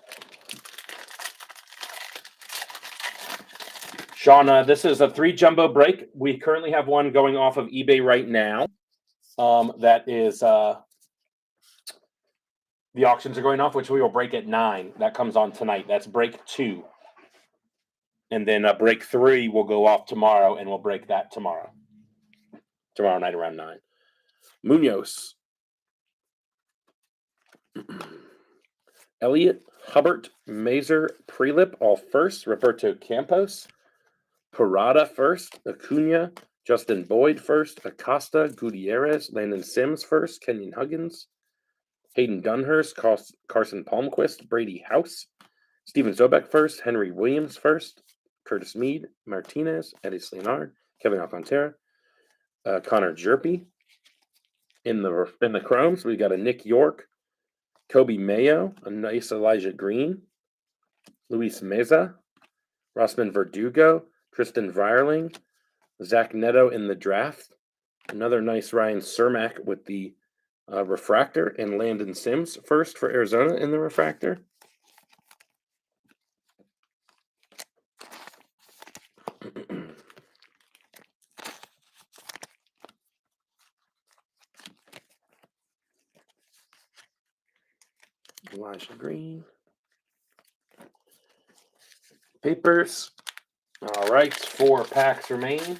Sean, this is a 3 jumbo break. We currently have one going off of eBay right now. That is the auctions are going off, which we will break at 9. That comes on tonight. That's break 2. And then break 3 will go off tomorrow, and we'll break that tomorrow. Tomorrow night around 9. Munoz. Elliott, Hubbard, Mazer, Prelip, all first. Roberto Campos. Parada first. Acuna. Justin Boyd first. Acosta, Gutierrez, Landon Sims first. Kenyon Huggins. Hayden Dunhurst, Carson Palmquist, Brady House. Steven Zobek first. Henry Williams first. Curtis Mead, Martinez, Eddie Leonard, Kevin Alcantara, Connor Jerpy. In the chromes, we got a Nick York, Kobe Mayo, a nice Elijah Green, Luis Meza, Rossman Verdugo, Tristan Vrierling, Zach Neto in the draft, another nice Ryan Cermak with the refractor, and Landon Sims first for Arizona in the refractor. Elijah Green. Papers. All right, 4 packs remain.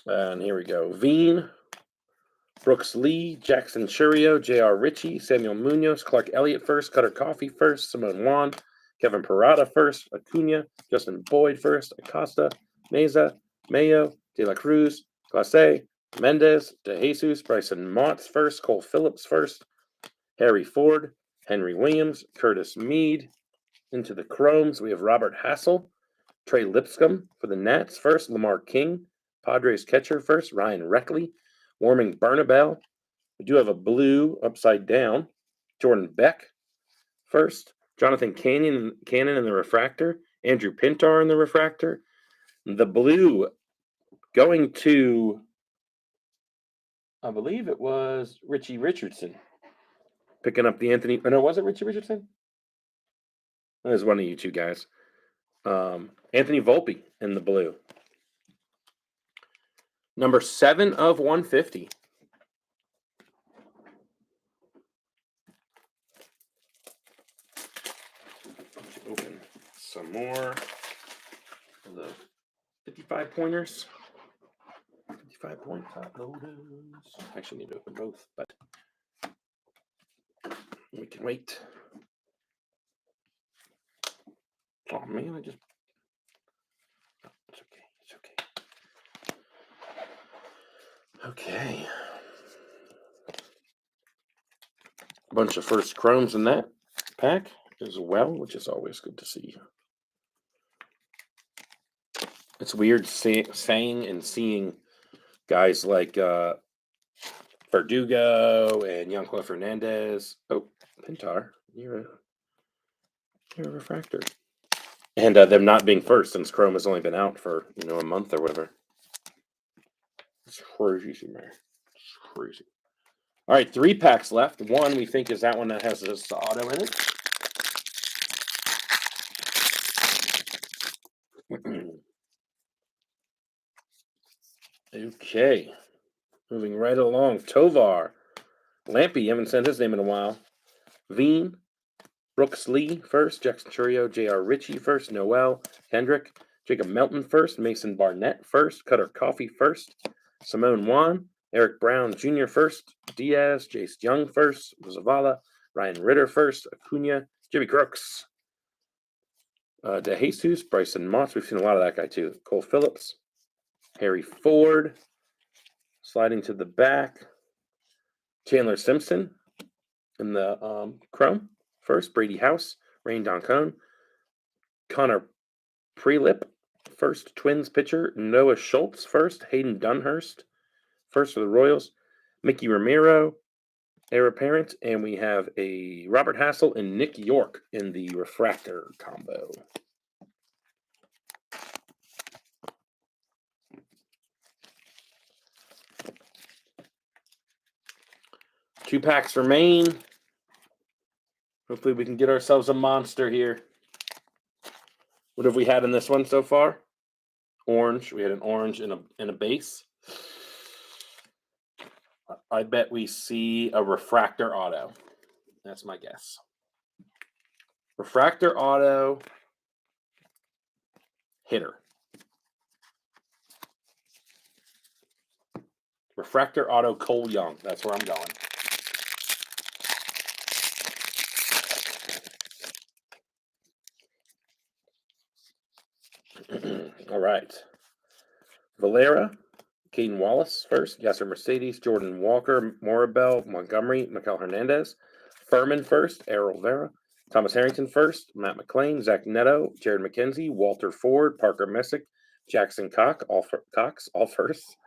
And here we go. Veen, Brooks Lee, Jackson Churio, J.R. Ritchie, Samuel Munoz, Clark Elliott first, Cutter Coffee first, Simone Juan, Kevin Parada first, Acuna, Justin Boyd first, Acosta, Meza, Mayo, De La Cruz, Clase, Mendez, DeJesus, Bryson Motts first, Cole Phillips first, Harry Ford, Henry Williams, Curtis Mead. Into the chromes, we have Robert Hassel, Trey Lipscomb for the Nats first, Lamar King, Padres catcher first, Ryan Reckley, Warming Bernabel. We do have a blue upside down, Jordan Beck first, Jonathan Cannon in the refractor, Andrew Pintar in the refractor. The blue going to, I believe it was Richie Richardson. Picking up the Anthony. Oh, no, was it Richie Richardson? That was one of you two guys. Anthony Volpe in the blue. Number 7 of 150. Open some more of the 55 pointers. 55 point top loaders. Actually need to open both, but we can wait. Oh man, it's okay. It's Okay. A bunch of first chromes in that pack as well, which is always good to see. It's weird saying and seeing guys like Verdugo and Yanquil Fernandez. Oh, Pintar, you're a refractor. And them not being first, since Chrome has only been out for a month or whatever. It's crazy, man. It's crazy. All right, 3 packs left. One we think is that one that has this auto in it. Okay, moving right along. Tovar, Lampy, haven't sent his name in a while. Veen, Brooks Lee first, Jackson Churio, J.R. Ritchie first, Noel, Hendrick, Jacob Melton first, Mason Barnett first, Cutter Coffee first, Simone Wan, Eric Brown Jr. first, Diaz, Jace Young first, Zavala, Ryan Ritter first, Acuna, Jimmy Crooks, De Jesus, Bryson Moss. We've seen a lot of that guy too. Cole Phillips, Harry Ford, sliding to the back, Chandler Simpson in the Chrome first, Brady House, Rain Doncone, Connor Prelip first, Twins pitcher, Noah Schultz first, Hayden Dunhurst first for the Royals, Mickey Ramiro, heir apparent, and we have a Robert Hassel and Nick York in the refractor combo. Two packs remain. Hopefully we can get ourselves a monster here. What have we had in this one so far? Orange. We had an orange and a base. I bet we see a refractor auto. That's my guess. Refractor auto hitter. Refractor auto Cole Young. That's where I'm going. All right. Valera, Caden Wallace first, Yasser Mercedes, Jordan Walker, Morabel, Montgomery, Miguel Hernandez, Furman first, Errol Vera, Thomas Harrington first, Matt McClain, Zach Neto, Jared McKenzie, Walter Ford, Parker Messick, Jackson Cox, all first,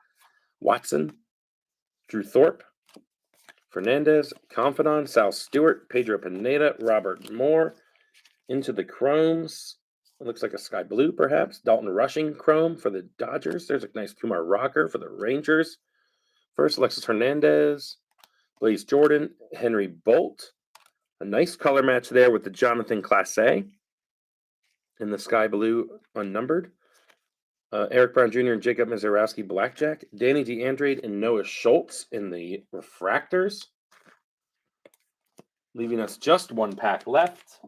Watson, Drew Thorpe, Fernandez, Confidant, Sal Stewart, Pedro Pineda, Robert Moore, into the Chromes. It looks like a sky blue, perhaps. Dalton Rushing Chrome for the Dodgers. There's a nice Kumar Rocker for the Rangers. First, Alexis Hernandez, Blaze Jordan, Henry Bolt. A nice color match there with the Jonathan Clase in the sky blue unnumbered. Eric Brown Jr. and Jacob Mizarowski Blackjack. Danny DeAndrade and Noah Schultz in the refractors. Leaving us just 1 pack left.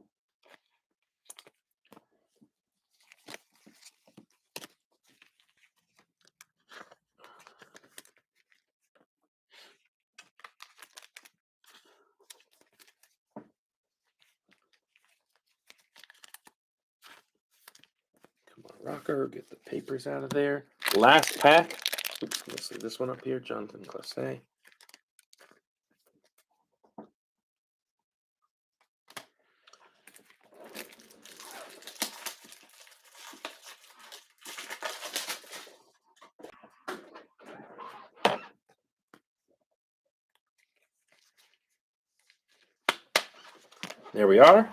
Rocker, get the papers out of there. Last pack. Oops, let's see this one up here. Jonathan Clase. There we are.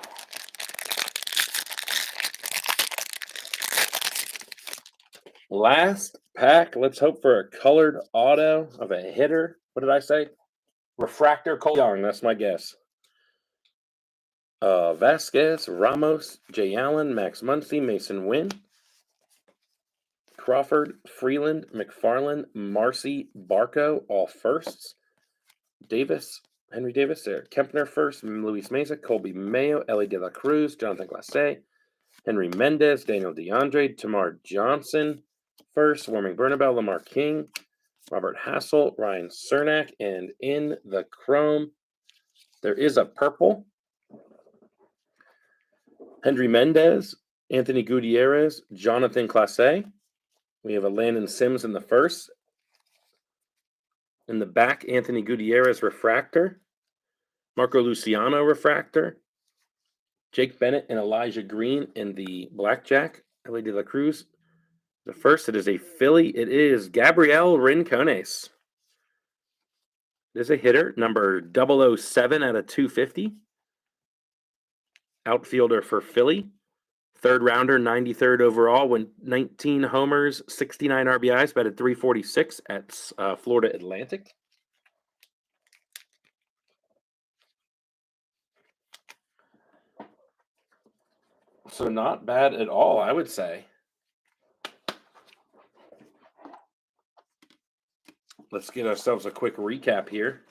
Last pack. Let's hope for a colored auto of a hitter. What did I say? Refractor Cole Young. That's my guess. Vasquez, Ramos, Jay Allen, Max Muncy, Mason Wynn, Crawford, Freeland, McFarland, Marcy, Barco, all firsts. Davis, Henry Davis, Eric Kempner first, Luis Mesa, Colby Mayo, Ellie De La Cruz, Jonathan Clase, Henry Mendez, Daniel DeAndre, Tamar Johnson first, Warming Bernabel, Lamar King, Robert Hassel, Ryan Cernak, and in the Chrome, there is a purple. Henry Mendez, Anthony Gutierrez, Jonathan Clase. We have a Landon Sims in the first. In the back, Anthony Gutierrez refractor. Marco Luciano refractor. Jake Bennett and Elijah Green in the blackjack. Ellie De La Cruz. The first, it is a Philly. It is Gabriel Rincones. It is a hitter, number 007 out of 250. Outfielder for Philly. Third rounder, 93rd overall, went 19 homers, 69 RBIs, batted 346 at Florida Atlantic. So not bad at all, I would say. Let's get ourselves a quick recap here.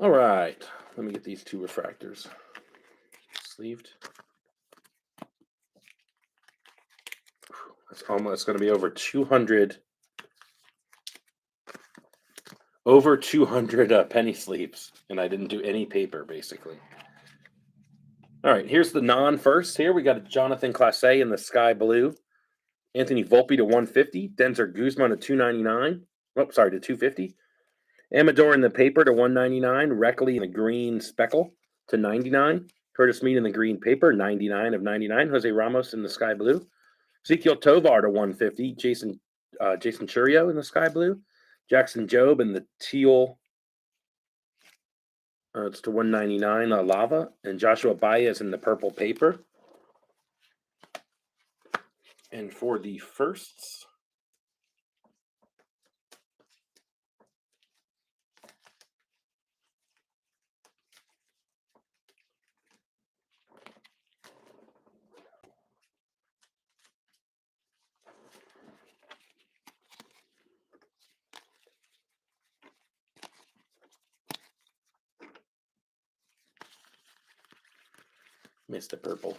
All right, let me get these two refractors sleeved. That's almost going to be over 200. Over 200 penny sleeves, and I didn't do any paper, basically. All right, here's the non-first here. We got a Jonathan Clase in the sky blue. Anthony Volpe to 150. Denzer Guzman to 299. Oh, sorry, to 250. Amador in the paper to 199. Reckley in the green speckle to 99. Curtis Mead in the green paper, 99 of 99. Jose Ramos in the sky blue. Ezekiel Tovar to 150. Jason Churio in the sky blue. Jackson Jobe in the teal. It's to 199. Lava. And Joshua Baez in the purple paper. And for the firsts, Mr. Purple.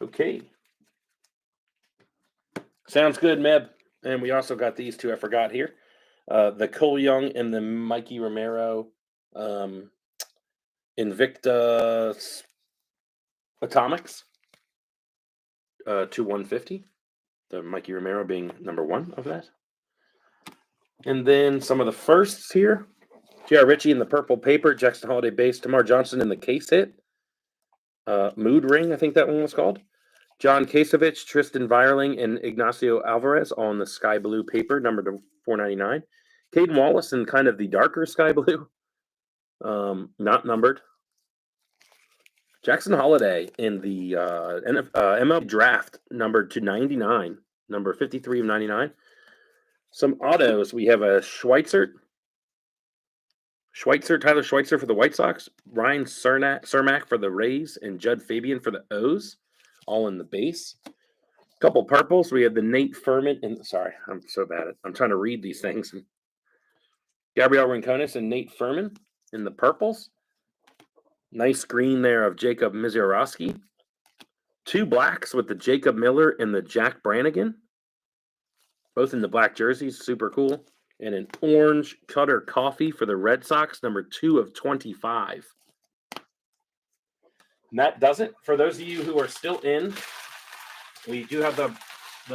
Okay. Sounds good, Meb. And we also got these two I forgot here. The Cole Young and the Mikey Romero Invicta Atomics to 150. The Mikey Romero being number one of that. And then some of the firsts here. J.R. Ritchie in the purple paper. Jackson Holiday base. Tamar Johnson in the case hit. Mood Ring, I think that one was called. John Kasevich, Tristan Vierling, and Ignacio Alvarez on the sky blue paper, number 499. Caden Wallace in kind of the darker sky blue, not numbered. Jackson Holiday in the ML draft, numbered to 99, number 53 of 99. Some autos. We have a Tyler Schweitzer for the White Sox, Ryan Cermak for the Rays, and Judd Fabian for the O's, all in the base. Couple purples. We have the Nate Furman, and sorry, I'm so bad at I'm trying to read these things. Gabriel Rincones and Nate Furman in the purples. Nice green there of Jacob Misiorowski. Two blacks with the Jacob Miller and the Jack Brannigan, both in the black jerseys, super cool. And an orange Cutter Coffee for the Red Sox, number 2 of 25. And that does it. For those of you who are still in, we do have the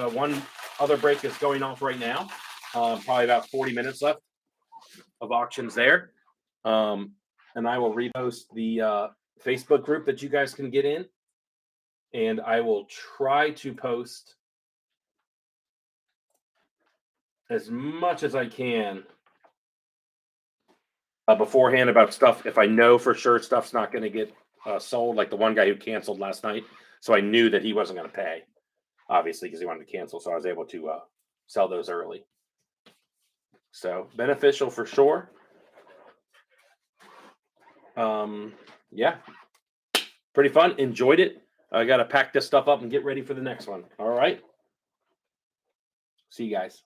one other break that's going off right now. Probably about 40 minutes left of auctions there. And I will repost the Facebook group that you guys can get in. And I will try to post as much as I can beforehand about stuff. If I know for sure stuff's not going to get sold, like the one guy who canceled last night. So I knew that he wasn't going to pay, obviously, because he wanted to cancel. So I was able to sell those early. So beneficial for sure. Yeah, pretty fun. Enjoyed it. I got to pack this stuff up and get ready for the next one. All right. See you guys.